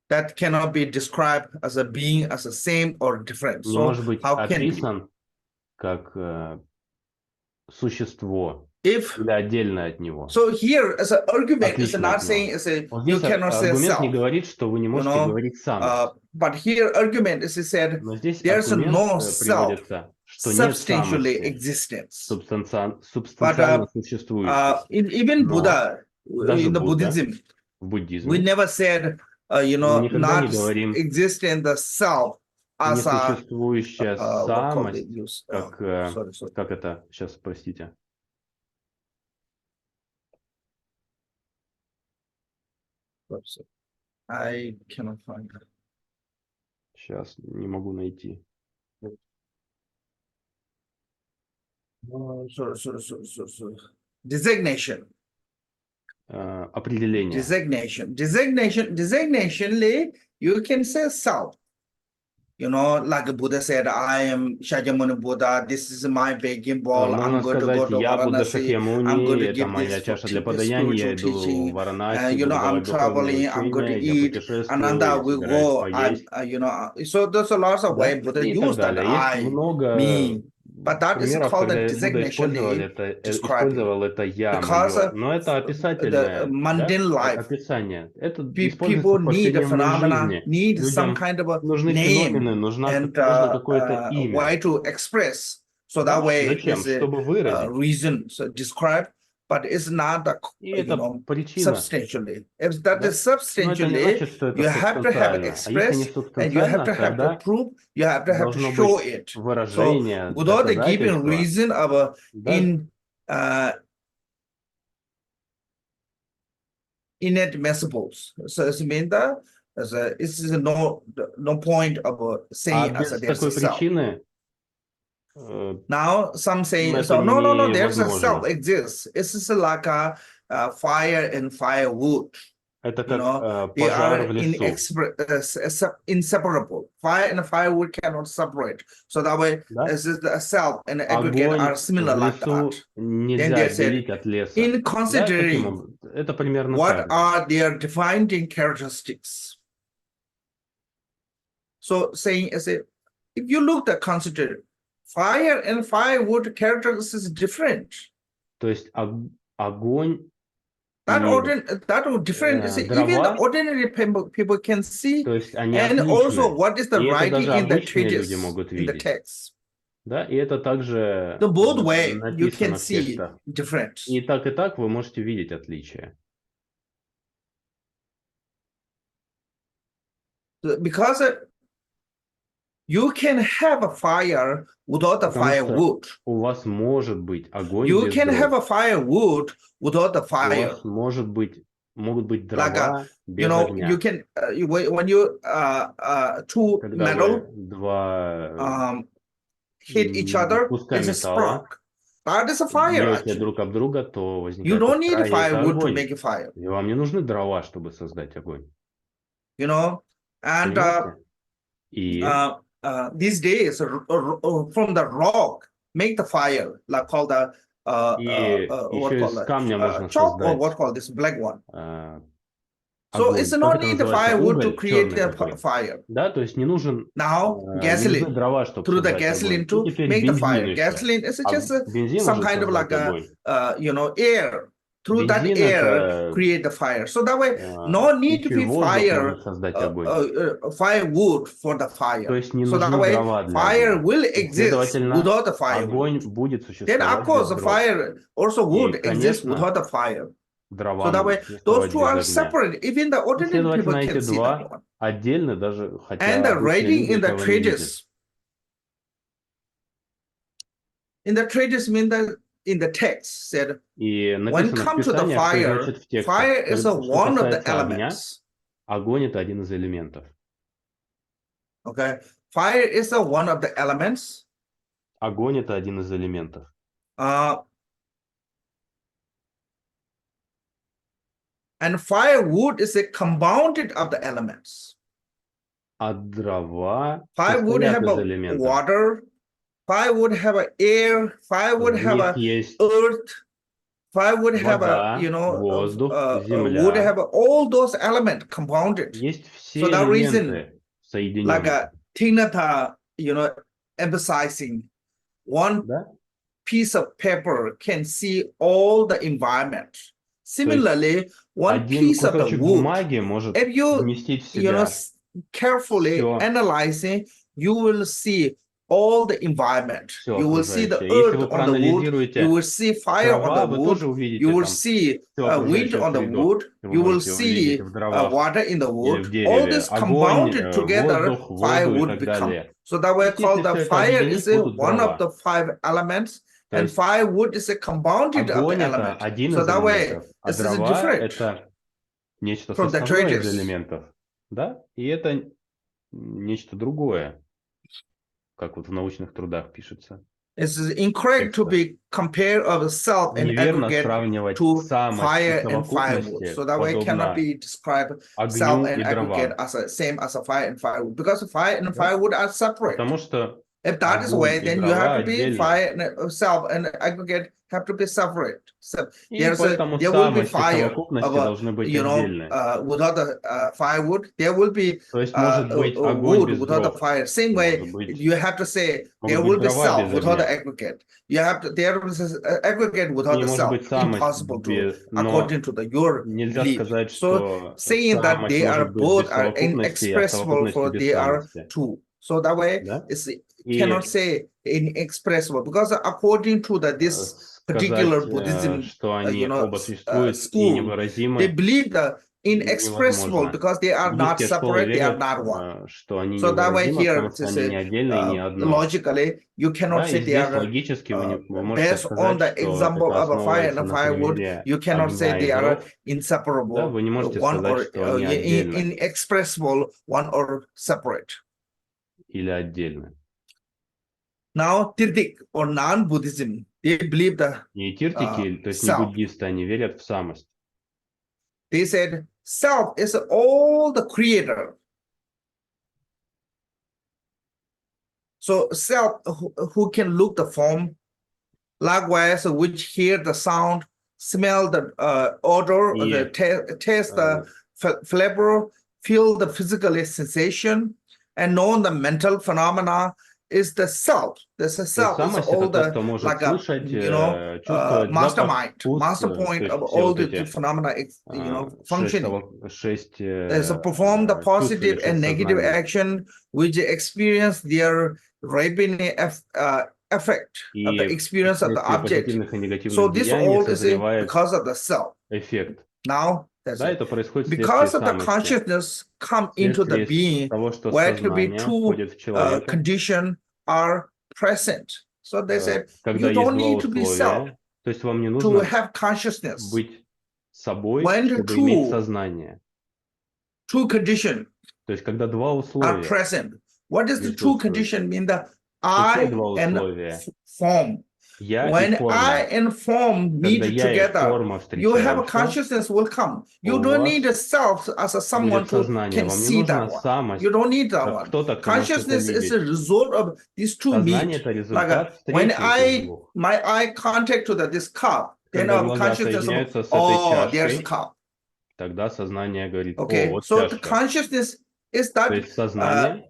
That cannot be described as a being, as a same or different. Не So может быть how can be? описан как существо If или отдельно от него. so, here as an argument is Отлично not от saying него. is a Вот you здесь cannot say аргумент не self. говорит, что вы не можете говорить самость. But here argument is said Но здесь there's аргумент no self. приводится, что нет substantially самости, existence. субстанциально существующей. Even Но Buddha, даже in the Будда Buddhism, в we буддизме never said, мы никогда не not говорим exist in the self as a, несуществующая what called самость, it, use, как, sorry. как это, сейчас, простите. I cannot find it. Сейчас не могу найти. Sorry. Designation. Определение. Designationly, you can say self. Like Buddha said, I am Shakyamuni Buddha, this is my begging bowl, Можно I'm going to go сказать, to я Будда Varanasi, I'm going Шакьямуни, to это give моя this чаша для подаяния, я spiritual иду в teaching, Варанаси, буду I'm давать духовные traveling, I'm going to учения, я eat, путешествую, Ananda я will собираюсь go, поесть. so there's a lot of Да? ways Buddha И так used that далее. Есть I, много me, but that is примеров, called the когда Будда describing. использовал это я, Because мое. Но это the описательное, да? mundane life, Описание. Это используется people в need a повседневной phenomena, жизни. need some Людям kind of a нужны name феномены, нужно and какое-то имя. way to express. So Да? that way Зачем? is a Чтобы выразить. reason described, but it's not И это причина. substantially. If that Да? is Но это не substantially, значит, что you это have to have it субстанциально. А если не expressed, and you have субстанциально, to тогда prove, you have to должно show быть it. So выражение, without the giving доказательство. reason of Да? inadmissibles. So it means that it's no point of saying as без there's такой a self. причины Now some say, это so no, there's a невозможно. self exists. It's like a fire and firewood. Это как They пожар are в лесу. inseparable. Fire and firewood cannot separate. So that way, Да? this is the self and the aggregate Огонь are similar в like лесу that. нельзя they said, отделить от леса. In Да? considering Это примерно what так же. are their defining characteristics. So saying, if you look at consider fire and firewood characteristics is different. То есть огонь that different. Even the ordinary people can see, то есть они and отличны. also what is the И это writing даже in the обычные люди treatise, могут in the видеть. text. Да? И это также The both way you can написано в see текстах. difference. И так вы можете видеть отличия. Because you can have a fire without a firewood. У вас может быть огонь You без can дров. have a firewood without a У fire. вас могут быть дрова без огня. You can when you two Когда metal вы два hit each other, куска it's a металла spark. That is a fire. бьете друг об друга, то You возникает don't need искра, и это firewood to огонь. make a fire. И вам не нужны дрова, чтобы создать огонь. And Понимаете? И these days from the rock make the fire, like called the what еще called из камня можно chalk, or создать what called this black one. So огонь. it's Как not это need the называется? firewood to Уголь, create черный the такой. fire. Да, то есть не нужны Gasoline, дрова, чтобы through the создать gasoline огонь. to И теперь make the бензин fire. еще. Gasoline is just Бензин some может kind of like создать огонь. air. Through that Бензин air это create the fire. So that way, no need to be fire, может создать огонь. firewood for the fire. То есть не So that нужны way, дрова для fire огня. will exist Следовательно, without the fire. огонь будет Then существовать of course без the дров. fire also would И, exist конечно, without the fire. дрова So that way, могут those существовать two are без огня. separate. Even the ordinary people Следовательно, can эти see that два one. отдельно, даже хотя And the обычные writing люди in the этого не видят. treatise. In the treatise mean that in the text said, И when написано в come to the Писаниях, что fire, значит в текстах. fire is Что one of the касается огня, elements. огонь это один из элементов. Okay, fire is one of the elements. Огонь это один из элементов. And firewood is a compounded of the elements. А дрова Fire would состоят have из a элементов. water, fire would have a air, fire would В have них a есть earth, fire would have вода, a воздух, would земля. have all those elements compounded. Есть все So that reason, элементы соединенные. like a Tinata, emphasizing one Да? piece of paper can see all the environment. Similarly, one Один piece of the кусочек wood, бумаги может if you вместить в себя carefully всё. analyzing, you will see all the environment. Все You will see the окружающее. Если earth вы on the wood. You проанализируете will see fire on дрова, the вы wood. тоже увидите You will там see всю wind окружающую on the среду. wood. Вы You will можете увидеть see в дровах water in the или wood. в All дереве this огонь, compounded together, воздух, fire воду и would так become. далее. So that То way есть, если called the все это fire объединить, is a, будут one of дрова. the 5 elements, То and есть firewood is a compounded of the огонь это element. один So из that way элементов, а this is дрова different это нечто from the составное из treasures. элементов. Да? И это нечто другое, как вот в научных трудах пишется. It's incorrect to be compared of self and Неверно aggregate сравнивать to самость и fire and firewood. совокупности So that way it cannot подобно be described self огню and и aggregate дровам. as a same as a fire and firewood, because fire and Да? firewood are separate. Потому что If that is the way, огонь и then you дрова have to be отдельно. fire and self and aggregate have to be separate. So И поэтому there will be самость и fire совокупности of должны быть отдельны. without the firewood, there will be То есть может быть огонь wood без without the дров. fire. Same Может way, быть, you have to say there могут быть will be дрова self без without the огня. aggregate. You have to there is aggregate without Не the может self. быть самость Impossible to без... according Но to your нельзя belief. сказать, So что saying that самость they are может быть без both are совокупности, а inexpressible совокупности for без they are самости. two. So that way Да? it's И cannot say inexpressible, because according to this particular Buddhism, сказать, что они оба существуют и school, they невыразимы, believe the inexpressible невозможно. because they are not Буддистские школы separate, they are верят, not one. что они So that way невыразимы, here потому to что они say не отдельно и не одно. logically you cannot Да, say и they здесь are логически вы можете based on сказать, the что example это of a fire and основывается a на firewood. примере You cannot say огня и they are дров. Да, inseparable, вы не можете one сказать, or что они отдельны inexpressible, one or separate. или отдельны. Now, Tirdik or non-Buddhism, they believe the Не тиртики, то есть не self. буддисты, они верят в самость. They said self is all the creator. So self who can look the form, likewise which hear the sound, smell the odor, И, the taste the flavor, feel the physical sensation, and know the mental phenomena is the self. This is то есть self is самость all это тот, the кто может like слышать, чувствовать запах, mastermind, вкус, master то point есть of все all вот the эти phenomena, functioning. шесть There's a perform the чувств или positive and шесть negative сознаний. action which experience their raping effect of the И experience of the вследствие object. позитивных и So негативных this деяний all is созревает because of the self. эффект. Now that's Да, it. это происходит Because вследствие of the самости, consciousness come into the вследствие being того, что where to be сознание two входит в человека, condition are present. So they said когда you есть don't два need to be self условия, то есть вам не to нужно have consciousness. быть собой, When the чтобы иметь two сознание. condition То есть когда два are условия present. What does the true присутствуют. condition mean? The Какие I два and условия? form. Я и When форма. I and form Когда meet я и together, форма you have a встречаются, consciousness will come. You у don't вас need a self as a someone будет to сознание. can Вам не see нужна that one. самость, You don't need that как one. кто-то, кто может это Consciousness is a видеть. result of these two Сознание meet. это Like результат when встречи этих двух. my eye contact to this cup, then Когда our глаза consciousness of, соединяются с этой there's a чашкой, cup. тогда сознание говорит: о, Okay, вот so the чашка. consciousness is То that есть сознание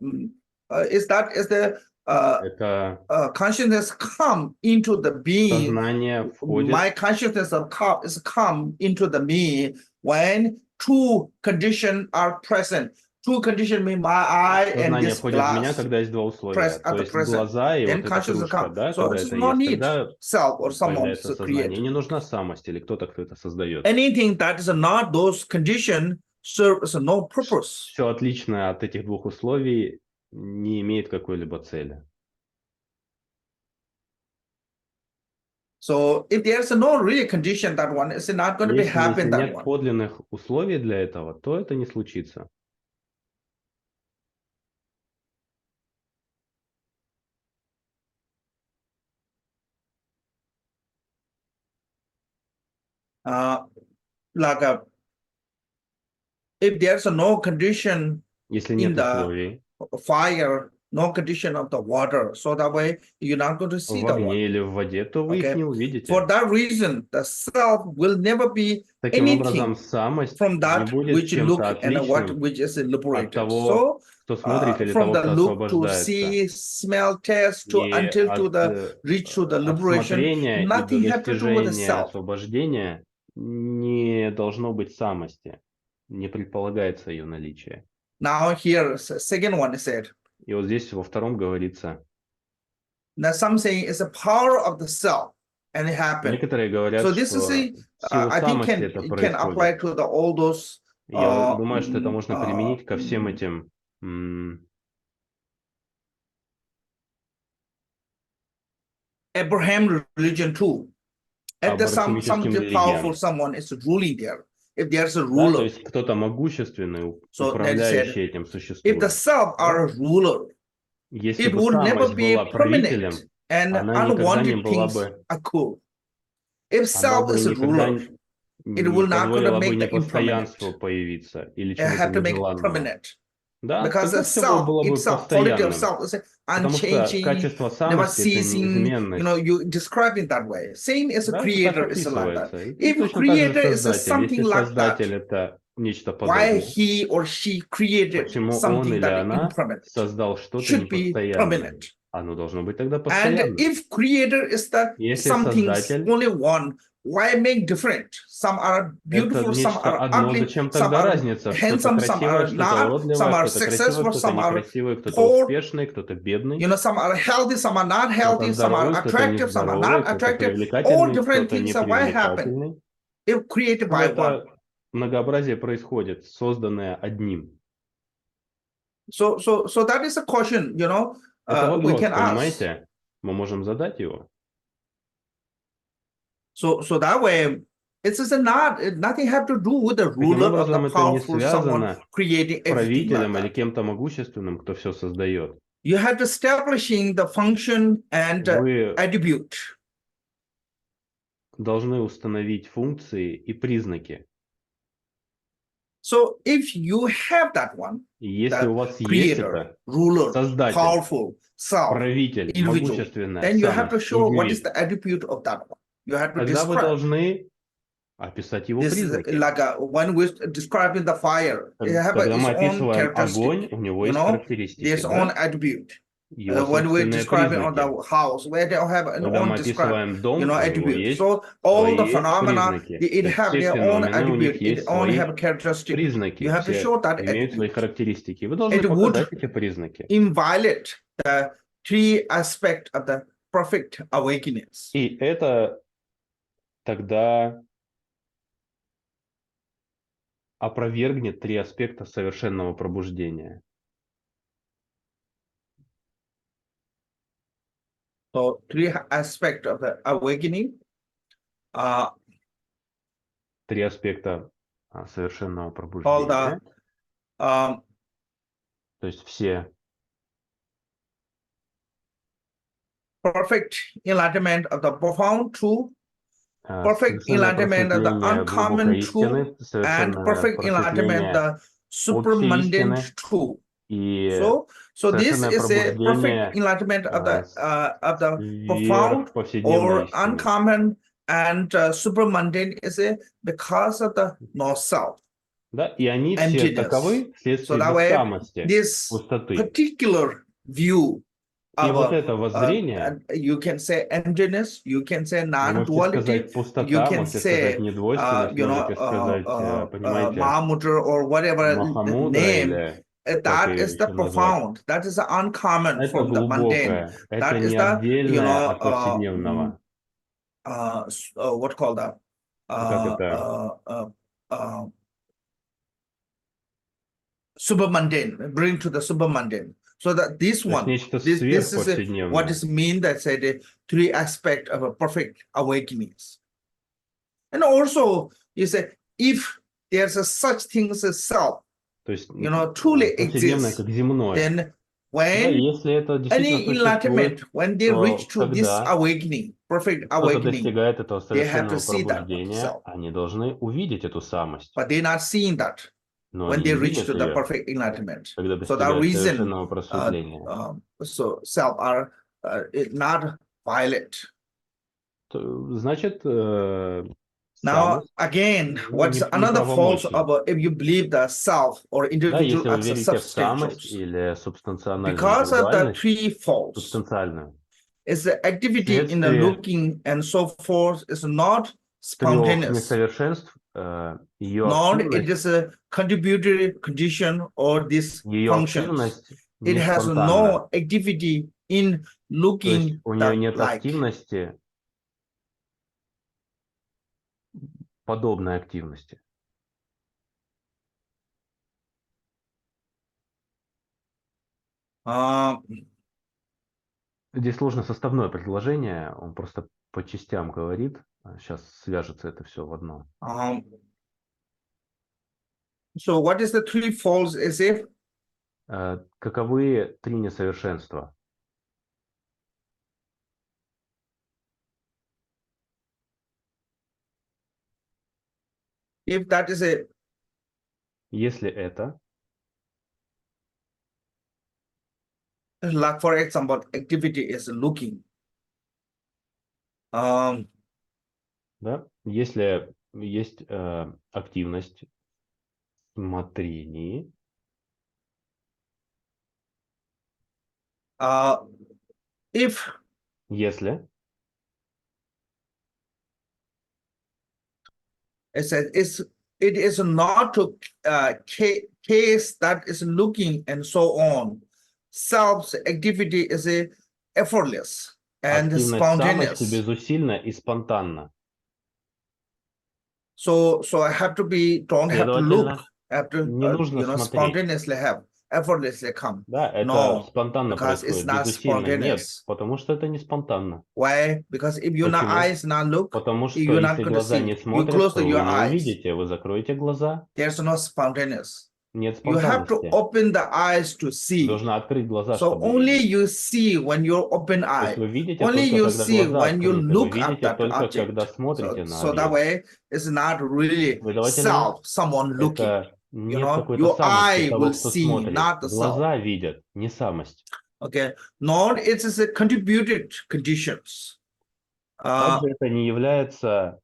is the это consciousness come into the being. сознание входит. My consciousness of cup is come into the me when two conditions are present. Two conditions mean my eye and Сознание this входит в меня, glass. когда есть два условия. At То the есть present. глаза и Then вот эта consciousness кружка, come. да, So когда it's это no есть, need тогда self or someone появляется to сознание. create. Не нужна самость или кто-то, кто это создает. Anything that is not those conditions serves no purpose. Все отличное от этих двух условий не имеет какой-либо цели. So if there's no real condition, that one is not going to be happen. Если That нет one. подлинных условий для этого, то это не случится. Like if there's no condition Если in нет the условий fire, no condition of the water, so that way you're not going to see в the one. огне или в воде, то вы их не увидите. For that reason, the self will never be Таким anything образом, самость from не that будет which look чем-то and what отличным which is от liberated. того, So кто смотрит, или from того, the кто look to освобождается. see, smell, taste to И until to от, the reach to the от liberation, смотрения и до nothing have to do with the достижения self. освобождения не должно быть самости. Не предполагается ее наличие. Now here, second one is said. И вот здесь во втором говорится: Now some saying it's a power of the self, and it happened. Некоторые говорят, So this что is a, силу I think самости это can apply происходит. to the all those. Я думаю, что это можно применить ко всем этим Abraham religion too. If there's some абрахамическим powerful религиям. someone is ruling there. If there's a Да, то ruler, есть кто-то могущественный, so that is управляющий этим if the существует. self are a ruler, Если it бы will never самость be была правителем, permanent and она никогда не unwanted была things бы, occur. If она self бы is a никогда ruler, it не will not gonna позволила бы make the impermanent. непостоянству появиться или It чему-то have to make it нежеланному. permanent. Да, Because тогда the все self было бы itself, quality of постоянным. self is Потому что unchanging, качество never самости это ceasing. неизменность. You describe it that way. Same as a Да, это так creator is like that. описывается. И If точно так же creator is Создатель. something Если like Создатель that, это нечто why подобное, he or she created почему он something или that она impermanent создал что-то should be непостоянное? permanent. Оно должно быть тогда And постоянным. if creator is the Если something Создатель only one, why make different? Some are это beautiful, some нечто are одно, ugly, зачем some тогда are разница? Что-то handsome, some красивое, are что-то not, some уродливое, are кто-то красивый, successful, кто-то some are некрасивый, кто-то poor. успешный, кто-то бедный, You know, some are healthy, some are not кто-то healthy, some are здоровый, кто-то attractive, some are нездоровый, not кто-то attractive. All привлекательный, different кто-то things are why happen непривлекательный. if created Но by one. это многообразие происходит, созданное одним. So that is a question, you know, Это we вопрос, can ask. понимаете? Мы можем задать его. So that way, it's just nothing have to do with the Таким ruler of образом, the это не powerful someone связано creating с everything like правителем или that. кем-то могущественным, кто все создает. You have to establishing the function and Вы attribute. должны установить функции и признаки. So if you have that one, И если у вас есть creator, это, ruler, создатель, powerful, self, правитель, individual, могущественная then you have to самость, show what is индивид, the attribute of that one. You have to тогда вы describe. должны описать его This is признаки. like when we're describing the fire, it have Когда its мы own описываем огонь, characteristic, у него you есть know, характеристики, there's да? own attribute. Его When we're собственные describing on признаки. the house, where they have an Когда мы own describe, описываем дом, you know, у него attribute. есть So all the свои phenomena, признаки. it То есть have все their own феномены, у них attribute, есть it own свои have characteristic. признаки, You have to все show that имеют свои attribute. характеристики. Вы должны It would показать эти признаки. inviolate the three aspects of the perfect awakeness. И это тогда опровергнет три аспекта совершенного пробуждения. So three aspects of the awakening. Три аспекта совершенного All пробуждения. the То есть все perfect enlightenment of the profound truth, perfect совершенное enlightenment of the просветление uncommon глубокой truth, истины, and совершенное perfect enlightenment просветление the supermundane истины truth. и So this совершенное is a пробуждение perfect enlightenment of the profound вверх повседневной or истины. uncommon and supermundane is because of the no self. Да, и они все Emptiness. таковы вследствие So that way, бессамости, this пустоты. particular view И of вот это воззрение, you can say emptiness, you can say вы можете non-duality, сказать you пустота, can можете say сказать недвойственность, можете сказать, понимаете, Mahamudra or whatever Махамудра name. или как That ее is the еще назвать. profound. That is the uncommon Это from the mundane. глубокое, это That не is the отдельное от повседневного. What called that? Как это? Supermundane. Bring to the supermundane. So that this one, нечто this is сверхповседневное. what is mean that say the three aspects of a perfect awakenings. And also, you say if there's a such thing as a self, То есть you know, truly повседневное exists, как земное. then Да, when если это действительно any enlightenment, существует, when they то reach to this когда awakening, perfect кто-то awakening, достигает этого they have to совершенного see that пробуждения, self. они должны увидеть эту самость. But they're not seeing that Но when они they не reach видят to the ее, perfect enlightenment. когда So that достигают reason, совершенного просветления. so self are not violent. Значит, Now самость again, what's another false about if you believe the self or Да, individual если вы as a верите в самость substantial, или субстанциональную because of the индивидуальность, three false, субстанциальную, is the activity in the вследствие looking and so forth is not трех spontaneous, несовершенств, ее nor it активность, is a contributory condition or this ее functions. активность It не has спонтанна. no activity in looking у нее that нет like. активности, подобной активности. Здесь сложно составное предложение, он просто по частям говорит. Сейчас свяжется это все в одно. So what is the three faults as if? Каковы три несовершенства? If that is a, Если это, like for example, activity is looking. да, если есть активность в смотрении, If если it is not to case that is looking and so on. Self activity is a effortless and активность spontaneous. самости безусильна и спонтанна. So I have to be, don't have to look, have to не нужно смотреть. spontaneously have, effortlessly come. Да, это No, спонтанно because it's происходит, not безусильно. Нет, spontaneous. потому что это не спонтанно. Why? Because if your Почему? eyes not look, Потому что you're not если going to глаза see. не You смотрят, close то вы your не eyes. увидите, вы закроете глаза. There's no spontaneous. Нет You have to спонтанности. open the eyes to see. Должна открыть глаза, So чтобы only видеть. you see when you open То eye. есть вы видите Only только you когда see глаза when you открыты. Вы look at видите that только object. когда смотрите на So that объект. way, it's not really Следовательно, self, someone looking. это You нет know, какой-то your самости eye того, will кто see, смотрит. not the self. Глаза видят, не самость. Okay, nor it is a contributed conditions. Также это не является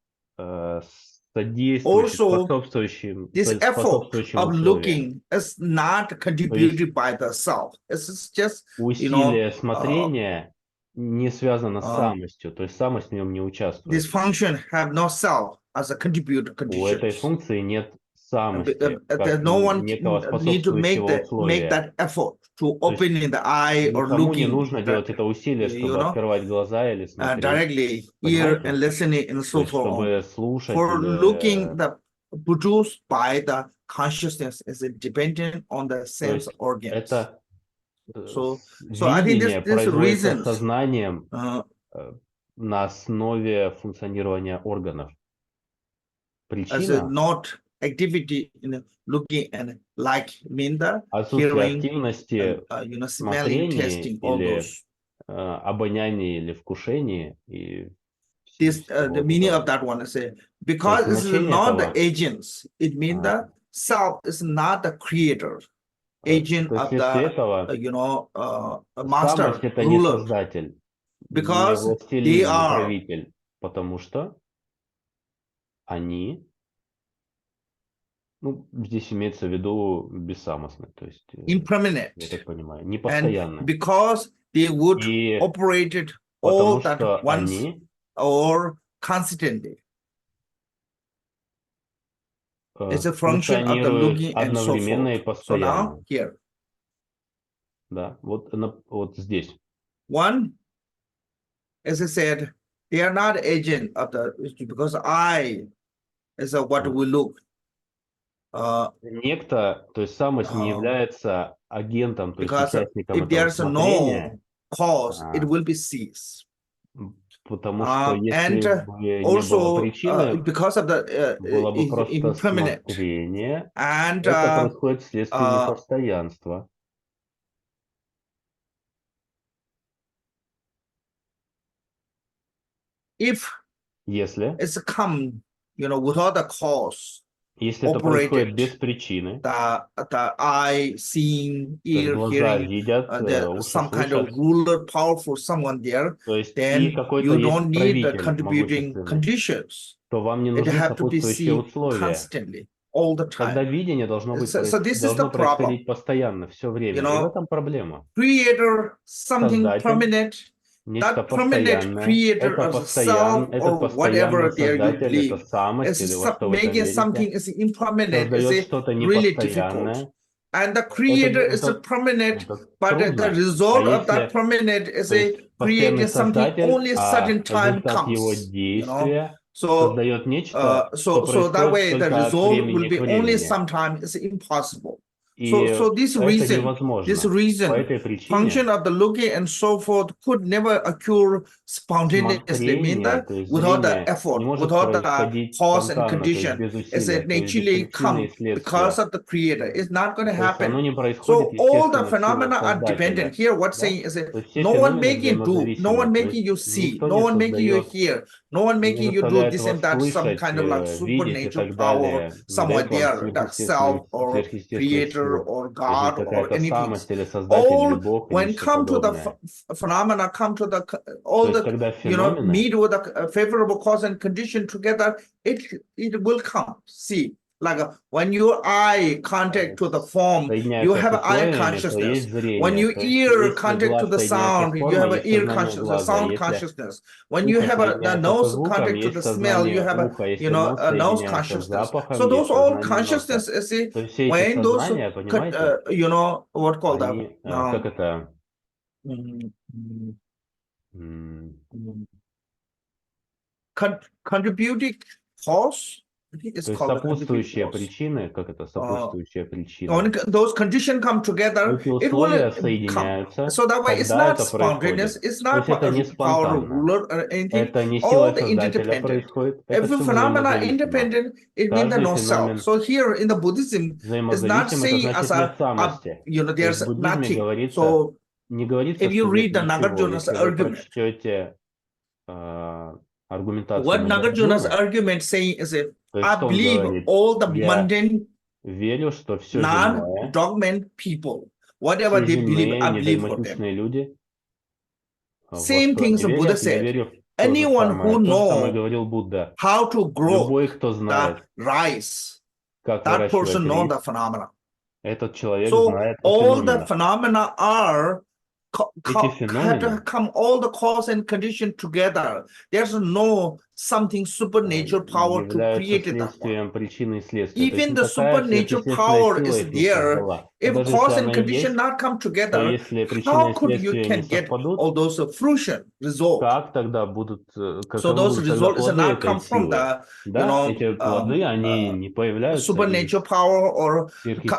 содействующим, Also, способствующим this effort of условием. looking is not contributed by the self. It's just, Усилие смотрения не связано с самостью, то есть самость в нем не участвует. this function have no self as a contributed У этой condition. функции нет самости, как No one некого need to make способствующего условия. that effort to open in the eye or Никому не looking нужно делать это усилие, чтобы открывать глаза или смотреть. directly, hear and listening and so чтобы on. слушать For или... looking the produced by the consciousness is dependent on the sense organs. Это So I think видение this производится reasons сознанием на основе функционирования органов. Причина not activity in looking and like mean the отсутствие hearing, активности smelling, смотрении tasting, all или those. обонянии или вкушении и This the meaning of that one is because it's not the agents. It means the self is not the creator, agent of the master самость это не ruler. создатель, Because не властелин, they не are правитель, потому что они, ну, здесь имеется в виду бессамостны, то есть, impermanent, я так понимаю, непостоянны. and because they would И operate it потому all that что once они or constantly. It's a function of the функционируют looking and so одновременно и forth. So постоянно. now here, Да, вот здесь. one, as I said, they are not agent of the because I is what we look. Некто, то есть самость не является агентом, то есть Because участником if этого there's смотрения, no cause, it will be ceased. потому что если бы не Also, было причины, because of the было бы просто impermanent, смотрение, and это происходит вследствие непостоянства. If Если it's come, without a cause, если это происходит без причины, the eye seeing, ear глаза hearing, видят, уши some kind of слышат, ruler, powerful someone there, то есть then какой-то you есть don't need the правитель contributing могущественный, conditions. то вам не It нужны have to be сопутствующие seen условия. constantly, all the Когда time. видение должно быть So this is the должно problem. происходить постоянно, все время. И в этом проблема. Creator, something Создатель, permanent, нечто that permanent постоянное, creator это of the self этот or whatever постоянный there you создатель, это believe, самость или во что вы там making something верите, is impermanent, создает is что-то really difficult. непостоянное, And the creator is a permanent, but the result of that permanent is a creating something only a certain time comes. You know? So that way the result will be only sometime. It's impossible. So this reason, function of the looking and so forth could never occur spontaneously, mean that without the effort, without the cause and condition, as it naturally comes because of the creator. It's not going to happen. So all the phenomena are dependent. Here what's saying is that no one making do, no one making you see, no one making you hear, no one making you do this and that, some kind of like supernatural power somewhere there, that self or creator or God or anything. All when come to the phenomena, come to the all the meet with the favorable cause and condition together, it will come. See, like when your eye contact to the form, you have eye consciousness. When you ear contact to the sound, you have an ear consciousness, sound consciousness. When you have the nose contact to the smell, you have a nose consciousness. So those all consciousness, see, when those what called that contributing cause. Сопутствующие причины, как это сопутствующая причина? When those conditions come together, it will come. So that way, it's not spontaneous. It's not power ruler or anything. All the interdependent. Every phenomena independent, it means the no self. So here in the Buddhism, it's not saying as there's nothing. So if you read the Nagarjuna's argument, what Nagarjuna's argument saying is that I believe all the mundane, non-dogman people, whatever they believe, I believe for them. Same things Buddha said. Anyone who knows how to grow the rice, that person knows the phenomena. So all the phenomena are have to come all the cause and condition together. There's no something supernatural power to create it. Even the supernatural power is there. If cause and condition not come together, how could you can get all those fruition results? So those results not come from the supernatural power or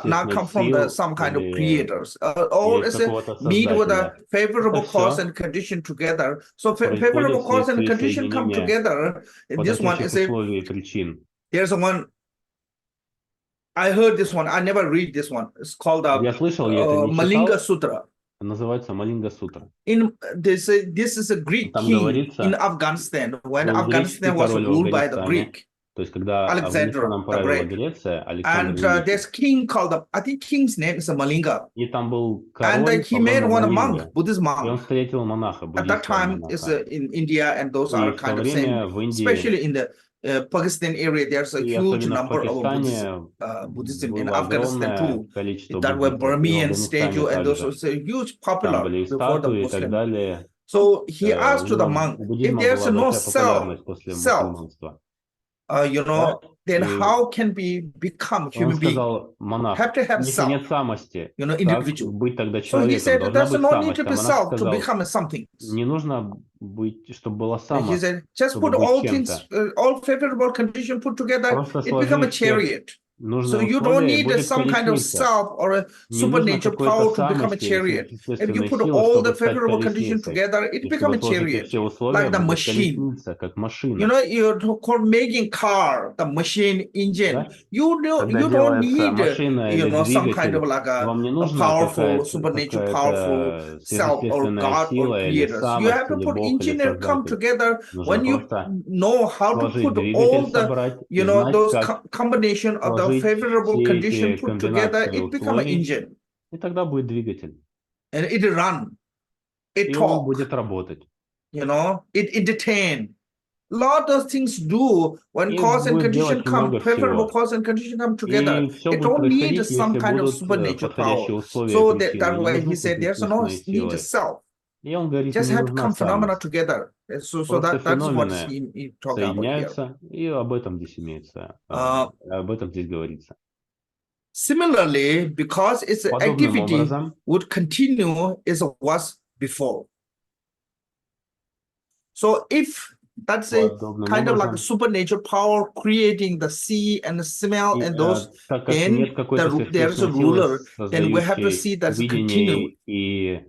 not come from the some kind of creators. All is meet with a favorable cause and condition together. So favorable cause and condition come together. This one is there's one. I heard this one. I never read this one. It's called Malinga Sutra. Называется Малинга-сутра. In this is a Greek king in Afghanistan when Afghanistan was ruled by the Greek. То есть, когда Alexander the Great. And there's king called, I think king's name is Malinga. И там был король, and he made one monk, Buddhist monk. И он встретил монаха, at that time is in India and those are kind of same, especially in the Pakistan area, there's a huge number of Buddhism in Afghanistan too. That were Burmese statue and those was a huge popular before the Muslim. So he asked to the monk, if there's no self, then how can we become human being? Have to have self, individual. So he said, there's no need to be self to become something. He said, just put all things, all favorable conditions put together, it becomes a chariot. So you don't need some kind of self or a supernatural power to become a chariot. If you put all the favorable conditions together, it becomes a chariot, like the machine. You're making car, the machine engine. You don't need, some kind of like a powerful, supernatural, powerful self or God or creators. You have to put engineer come together when you know how to put all the, those combination of the favorable condition put together, it becomes an engine. И тогда будет двигатель. And it run, it talk, it entertain. Lot of things do when cause and condition come, favorable cause and condition come together. It don't need some kind of supernatural power. So that way he said there's no need of self. Just have to come phenomena together. So that's what he talked about here. И об этом здесь имеется, об этом здесь говорится. Similarly, because its Подобным activity образом, would continue as it was before. So if that's a подобным kind of like a образом, supernatural power creating the see and the smell и, and those, так как then нет какой-то there's a сверхъестественной силы, ruler, then we have to see создающей that's continuing. видение и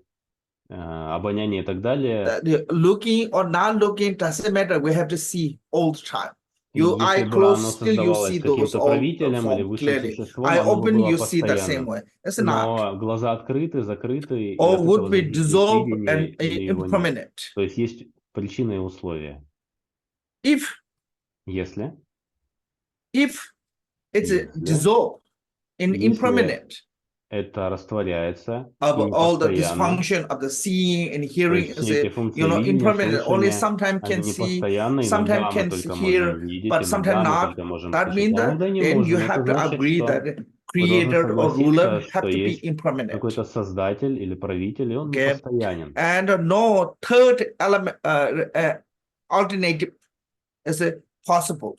обоняние и так далее, Looking or not looking doesn't matter. We have to see all the time. Your eye если бы оно closed, still you создавалось see those каким-то all правителем или form высшим clearly. существом, Eye оно бы open, было you see the same постоянным. way. It's not. Но глаза открыты, закрыты, и Or от would этого be зависит dissolved видение and или его нет. impermanent. То есть есть причины и условия. If Если it's Если- dissolved in если impermanent, это растворяется и of all the непостоянно, dysfunction of the seeing and то hearing есть is все эти функции видения, impermanent. Only слышания, sometimes can они see, непостоянны, sometimes иногда мы can только hear, можем видеть, but sometimes иногда мы not. только можем That слышать, means а that иногда не then можем. you Это have to значит, agree что that вы должны creator or ruler согласиться, have что to be есть impermanent. какой-то создатель или правитель, и он Okay. непостоянен. And no third element, alternative is possible.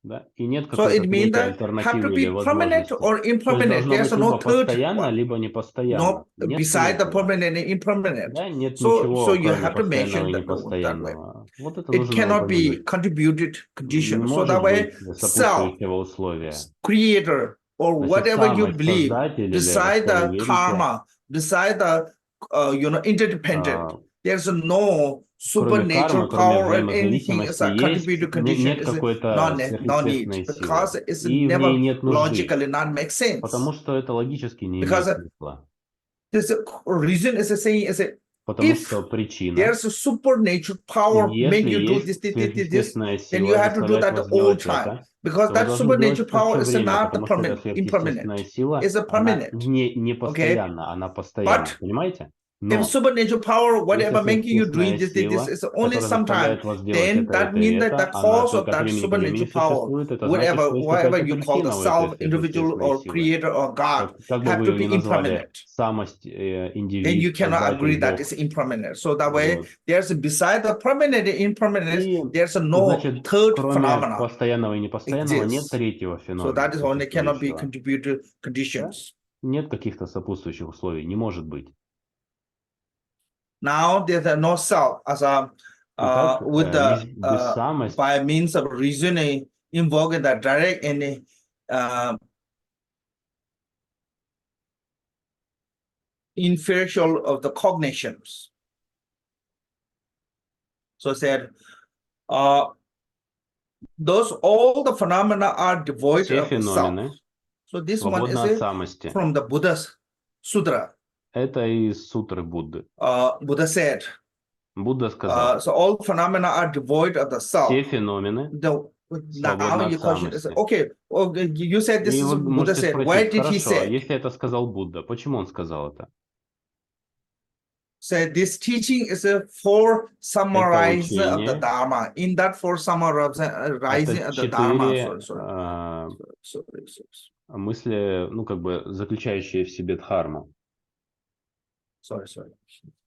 Да? И нет So какой-то it means третьей that have to альтернативы или be permanent возможности. or То есть impermanent. должно There's быть no либо third постоянно, one. либо непостоянно. No, Нет beside the третьего. permanent and impermanent. Да? Нет So ничего, you кроме have to постоянного mention и that way. непостоянного. Вот это It нужно cannot be упомянуть. contributed Не condition. So может that way, быть self, сопутствующего условия. creator, or Значит, whatever you самость, believe, создатель или beside во что вы the верите, karma, beside the interdependent, there's no кроме supernatural кармы, кроме power and anything взаимозависимости, is a contributed condition. нет Is какой-то no сверхъестественной need силы. because it's И в never ней нет нужды, logically not make sense. потому что это логически не Because имеет смысла. this reason is saying is Потому if что причина, there's a supernatural power make если you do есть this, сверхъестественная then you сила, have to do заставляет that вас all делать time. это, Because то вы that должны supernatural делать это power все is время, not потому что эта impermanent. сверхъестественная сила, It's a она permanent. не постоянна, она постоянна, But понимаете? if Но supernatural power, whatever если making you doing сверхъестественная this сила, is only которая sometime, заставляет вас делать then это, that means that the она cause of только от that времени к времени supernatural power, существует, это значит, что есть whatever какая-то you call the причина у этой self, individual сверхъестественной or силы. creator or God, Как бы have вы to ее be ни назвали, impermanent. самость, Then индивид, you cannot agree создатель, that Бог. it's impermanent. So that way, Вот. there's beside the permanent and impermanence, И, there's no значит, third кроме phenomena постоянного и непостоянного, нет exists. третьего So феномена that is only cannot be существующего. contributed Да? conditions. Нет каких-то сопутствующих условий, не может быть. Now there's no self as a Итак, with без самости, by means of reasoning, invoking the direct and inferential of the cognitions. So said, those all the phenomena are devoid все of the self. феномены So this one свободны is от самости. from the Buddha's Sutra. Это из сутры Будды. Buddha said, Будда сказал, so all phenomena are devoid of the self. все феномены свободны Now от your question is, самости. okay, you said this И is вы Buddha можете said. Why спросить, did he хорошо, say? если это сказал Будда, почему он сказал это? So this teaching is for summarizing of the учение, Dharma. In that for summarizing это of the Dharma. 4 мысли, ну, как бы, заключающие в себе дхарму. Sorry.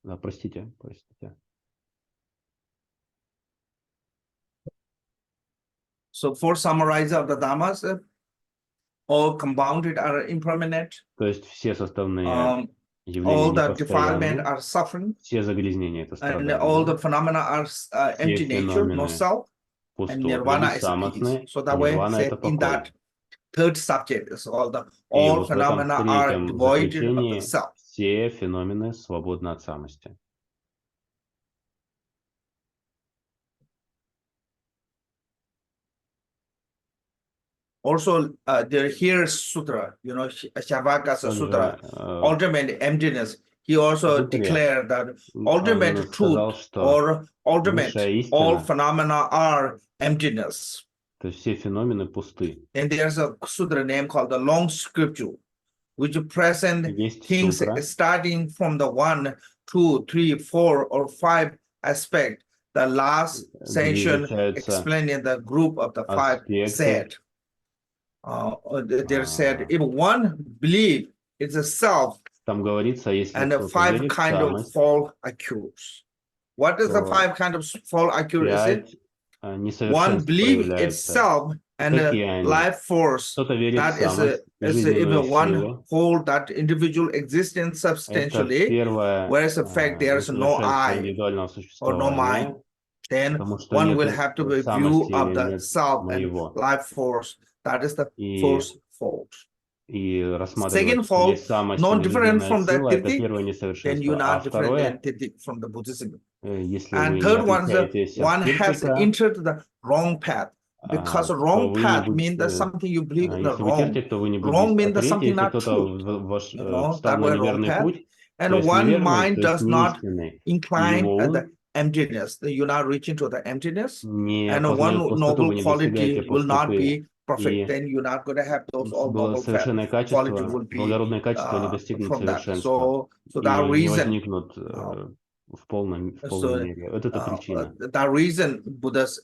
Да, простите. So for summarizing of the Dharmas, all compounded are impermanent. То есть все составные All явления the defilement непостоянны, are suffering. все загрязнения это And all the страдания, phenomena are empty nature, no феномены self. And пустотны, nirvana is бессамостны, peace. So и that way, нирвана это in покой. that third subject is all И вот в этом phenomena are третьем devoid of the заключении self. все феномены свободны от самости. Also, there here is sutra, Shavakasa Sutra, ultimate emptiness. He also declared that ultimate truth or ultimate all phenomena are emptiness. То есть все феномены пусты. And there's a sutra name called the long scripture, which present things starting from the 1, 2, 3, 4, or 5 aspect. The last section explaining the group of the 5 said. There said, if one believe it's a self, там говорится, если and the 5 kind of fall occurs. What is the 5 kind of fall occurs? One believe itself and life force, that is even one whole, that individual existence substantially, whereas the fact there is no I or no mind, then one will have to be view of the self and life force. That is the first fault. Second fault, no different from the Titik, then you're not different than Titik from the Buddhism. And third one is one has entered the wrong path. Because wrong path means that something you believe in the wrong. Wrong means that something not true. That way wrong path. And one mind does not incline at the emptiness. You're not reaching to the emptiness. And one noble quality will not be perfect. Then you're not going to have those all noble quality will be from that. So that reason. That reason Buddha's,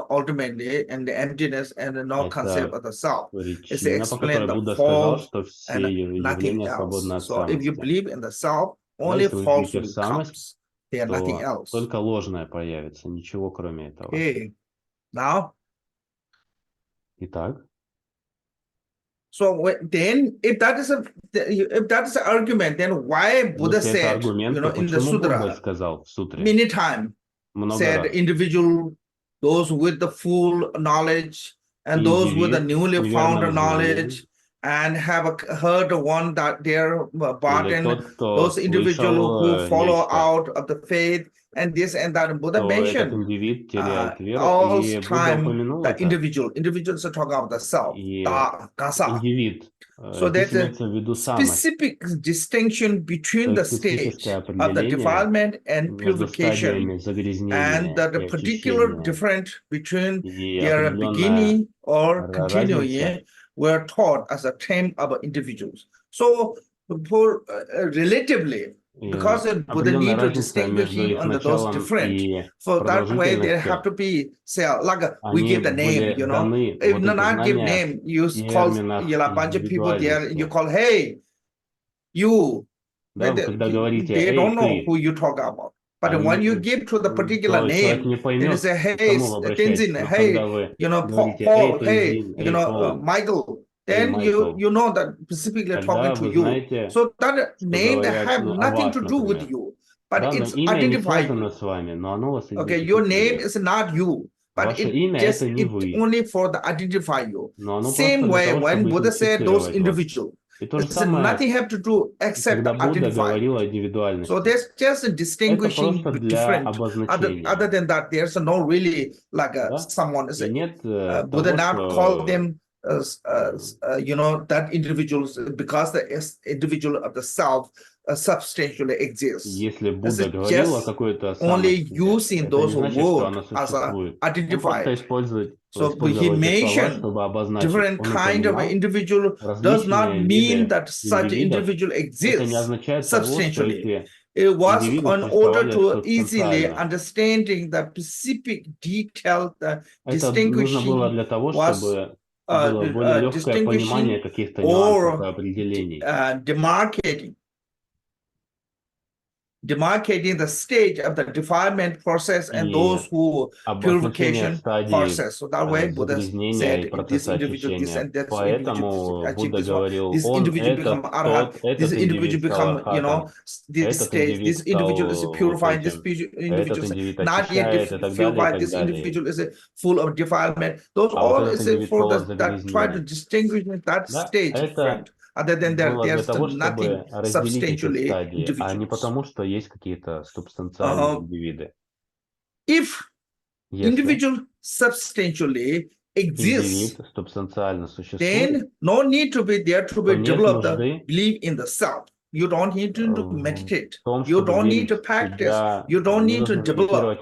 ultimately, and the emptiness and the no concept of the self is to explain the false and nothing else. So if you believe in the self, only falsehood comes. They are nothing else. Только ложное появится, ничего кроме этого. Okay. Now. Итак. So then, if that is an argument, then why Buddha said, in the sutra, many times said individual, those with the full knowledge and those with the newly found knowledge and have heard one that they're burdened, those individuals who follow out of the faith and this and that. Buddha mentioned all time the individuals are talking about the self, the kasa. So there's a specific distinction between the stage of the defilement and purification, and the particular difference between their beginning or continuing were taught as a term of individuals. So for relatively, because Buddha need to distinguish under those different. So that way they have to be, say, like we give the name, If not give name, you call a bunch of people there, you call, hey, you. They don't know who you talk about. But when you give to the particular name, then you say, hey, Tenzin, hey, Paul, hey, Michael. Then you know that specifically talking to you. So that name have nothing to do with you, but it's identifying you. Okay, your name is not you, but it's only for the identify you. Same way when Buddha said those individuals, it's nothing have to do except identify. So there's just a distinguishing different. Other than that, there's no really like someone is Buddha not call them. That individuals, because the individual of the self substantially exists. Just only using those words as identified. So he mentioned different kind of individual does not mean that such individual exists substantially. It was in order to easily understanding the specific detail, the distinguishing was distinguishing or demarcating the stage of the defilement process and those who purification process. So that way Buddha said this individual, this and that individual achieve this one, this individual become arhat, this individual become, this stage, this individual is purified, this individual is not yet purified, this individual is full of defilement. Those all is for that try to distinguish that stage, friend. Other than that, there's nothing substantially individuals. If individual substantially exists, then no need to be there to be developed the belief in the self. You don't need to meditate. You don't need to practice. You don't need to develop.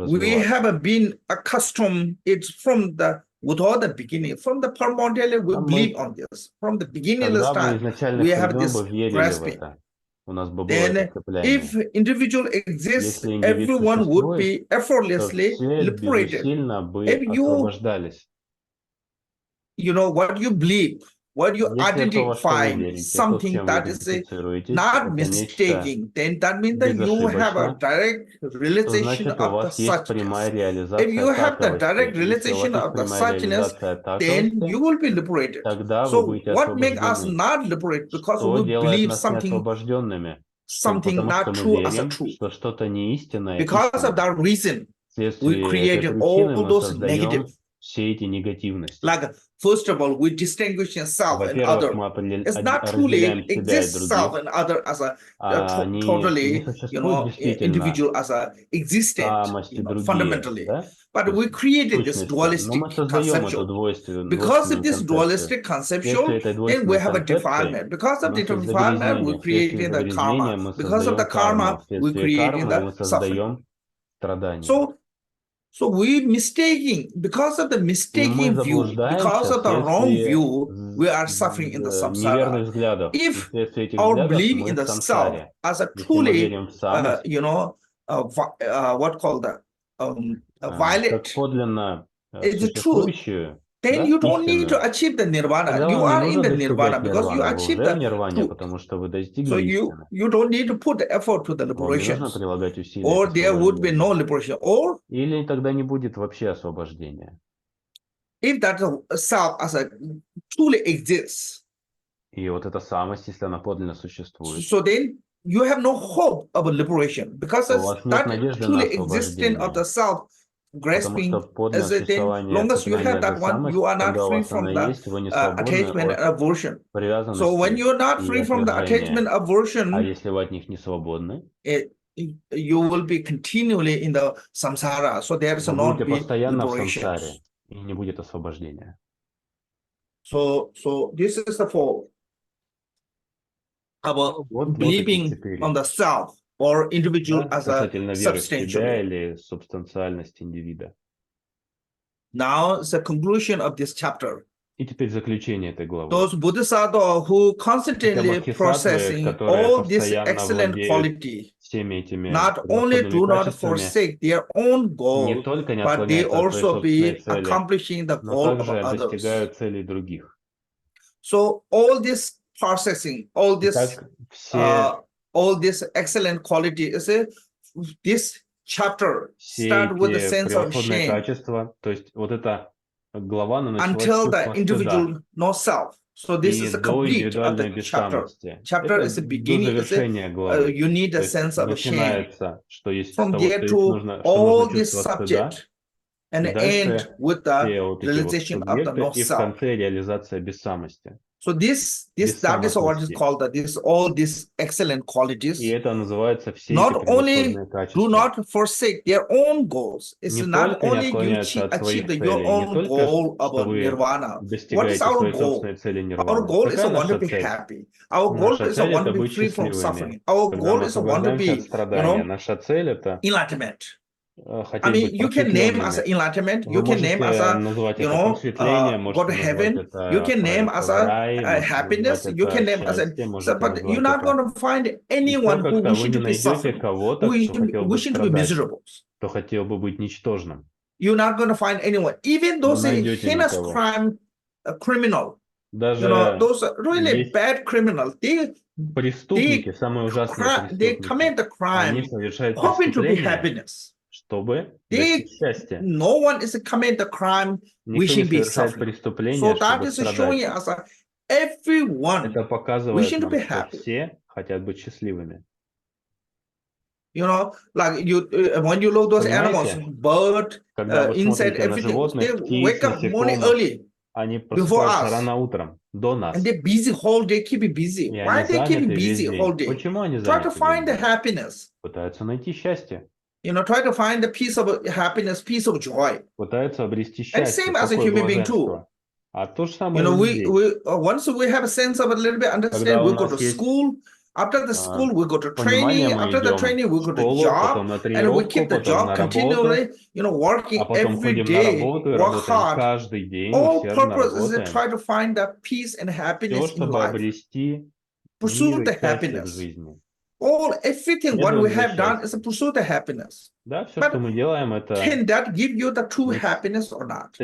We have been accustomed, it's from the without the beginning, from the primordial, we believe on this. From the beginning of this time, we have this grasping. Then, if individual exists, everyone would be effortlessly liberated. If you know what you believe, when you Если то, во что вы identify верите, то, с something чем вы that is идентифицируетесь, not это нечто mistaking, then that means that you have a безошибочно, direct то realization значит у of the вас есть прямая suchness. If реализация you have the таковости. direct Если у вас realization есть of the прямая suchness, реализация then таковости, you will be liberated. тогда вы So будете what makes us освобождены. not liberated? Because Что we делает believe нас something неосвобожденными? something Потому что not мы true as a верим, truth. что что-то не истинное, Because of истинное. that reason, we Вследствие этой created причины all мы those создаем negative. все эти негативности. Like, first of all, we distinguish self and Во-первых, other. мы It's not truly разделяем себя и exists self других. and other as a Не totally, существует действительно individual as a existent, самости другие, fundamentally. да? But То we есть created this сущности. Но мы dualistic создаем эту conceptual. Because of двойственную this концепцию. dualistic conceptual, Вследствие этой then we двойственной have a концепции defilement. Because у of the нас есть defilement, we загрязнение. Вследствие created the загрязнения karma. мы Because of the создаем карму. karma, we Вследствие created кармы мы the suffering. создаем страдания. So we mistaking, because of the И мы mistaking view, because заблуждаемся of the wrong вследствие view, we are suffering in the неверных samsara. взглядов. И If вследствие этих our взглядов belief мы in в the self самсаре. as a Если мы truly, верим в самость, what called the как violet, подлинно is the truth, существующую, then да, you don't need истинную, to achieve the nirvana. тогда You вам не are in нужно the nirvana достигать because you нирваны. Вы achieve уже в the нирване, truth. потому что вы So достигли истины. you don't need to put the effort to the Вам не нужно liberations, прилагать усилия or к there would be no освобождению. liberation. Or Или тогда не будет вообще освобождения. if that self as a truly exists, И вот эта самость, если она подлинно существует, so then you have no hope of a liberation because то у вас нет that надежды на truly existence of the освобождение. self Потому что grasping подлинное as then существование long as you have цепления за that one, самость, you are not когда у free вас она from the есть, вы не свободны attachment and от aversion. So when привязанности you're not и free from the отвержения. attachment aversion, А если вы от них не свободны, you will be continually in the samsara. So there is вы not будете be постоянно в liberation. самсаре, и не будет освобождения. So this is the fault about believing on the self or individual as a Касательно веры в себя substantially. или субстанциальность индивида. Now it's the conclusion of this chapter. И теперь заключение этой главы. Those bodhisattvas who constantly processing all this excellent quality, not only do not forsake their own goal, but they also be accomplishing the goal of others. Целей других. So all this processing, all this excellent quality is this chapter start with the sense of shame. Качества, то есть вот эта глава until the individual no self. So this is a complete of the chapter. Chapter is the beginning. You need a sense of shame. From there to all this subject and end with the realization of the no self. So that is what is called all these excellent qualities. Not only do not forsake their own goals. It's not only you achieve your own goal of nirvana. What is our goal? Our goal is I want to be happy. Our goal is I want to be free from suffering. Our goal is I want to be, enlightenment. I mean, you can name as enlightenment, you can name as a, go to heaven, you can name as a happiness, you can name as a, but you're not going to find anyone who wishing to be suffering, who wishing to be miserable. You're not going to find anyone, even those heinous crime criminal, those really bad criminals, they commit the crime hoping to be happiness. No one is committing the crime wishing to be suffering. So that is showing us everyone wishing to be happy. Like when you look those animals, bird, insect, everything, they wake up morning early before us. And they're busy whole day, keep it busy. Why they keep it busy whole day? Try to find the happiness. Try to find the peace of happiness, peace of joy. And same as a human being too. Once we have a sense of a little bit understand, we go to school. After the school, we go to training. After the training, we go to job. And we keep the job continually, working every day, work hard. All purpose is to try to find that peace and happiness in life. Pursue the happiness. Everything what we have done is to pursue the happiness. But can that give you the true happiness or not?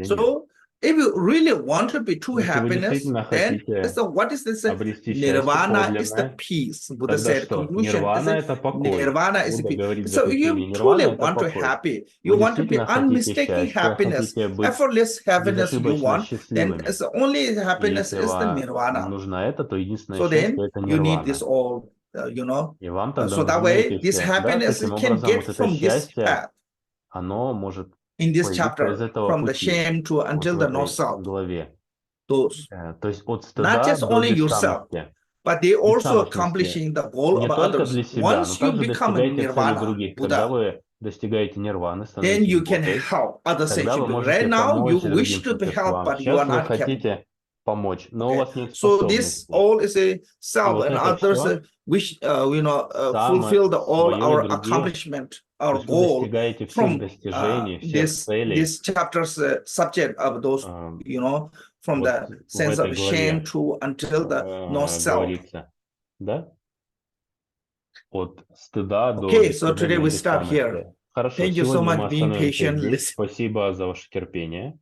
So if you really want to be true Если вы happiness, действительно then хотите so what is this? обрести счастье Nirvana is the подлинное, peace. Buddha тогда said, что? conclusion is Нирвана — это покой. Nirvana is the Будда peace. говорит в So заключении, you нирвана — truly это want to покой. happy. Вы You want to be действительно хотите unmistaking счастья, happiness, хотите быть effortless happiness you безошибочно want, then счастливыми. it's only И happiness если is the вам nirvana. нужно это, то единственное So then счастье — это you need this нирвана. all, И вам тогда so that нужны way эти this все. Да, happiness таким can образом, get вот это from this счастье, path, оно может in this появиться из chapter, этого from the пути, shame to вот until в the no этой self. главе. Those, То есть от not стыда just до only yourself, бессамости. but they also Бессамостности accomplishing the goal не of только others. для себя, но Once you также become a достигаете целей nirvana, других. Когда Buddha, вы достигаете нирваны, then становитесь you can Буддой, help others. тогда вы Right можете now, you помочь и wish другим to be helped, существам. but you are Сейчас вы not capable. хотите помочь, но у Okay. вас нет So this способностей. all is a И self, вот and это others все wish само fulfill all свое и our другие. accomplishment, То our есть вы goal достигаете всех from достижений, всех целей this chapter's subject of those, from вот the в sense этой of shame главе to until the no self. говорится. Да? От стыда до Okay, so today достижения we stop here. бессамости. Хорошо, Thank you so сегодня мы much being остановимся patient. здесь. Спасибо за ваше терпение.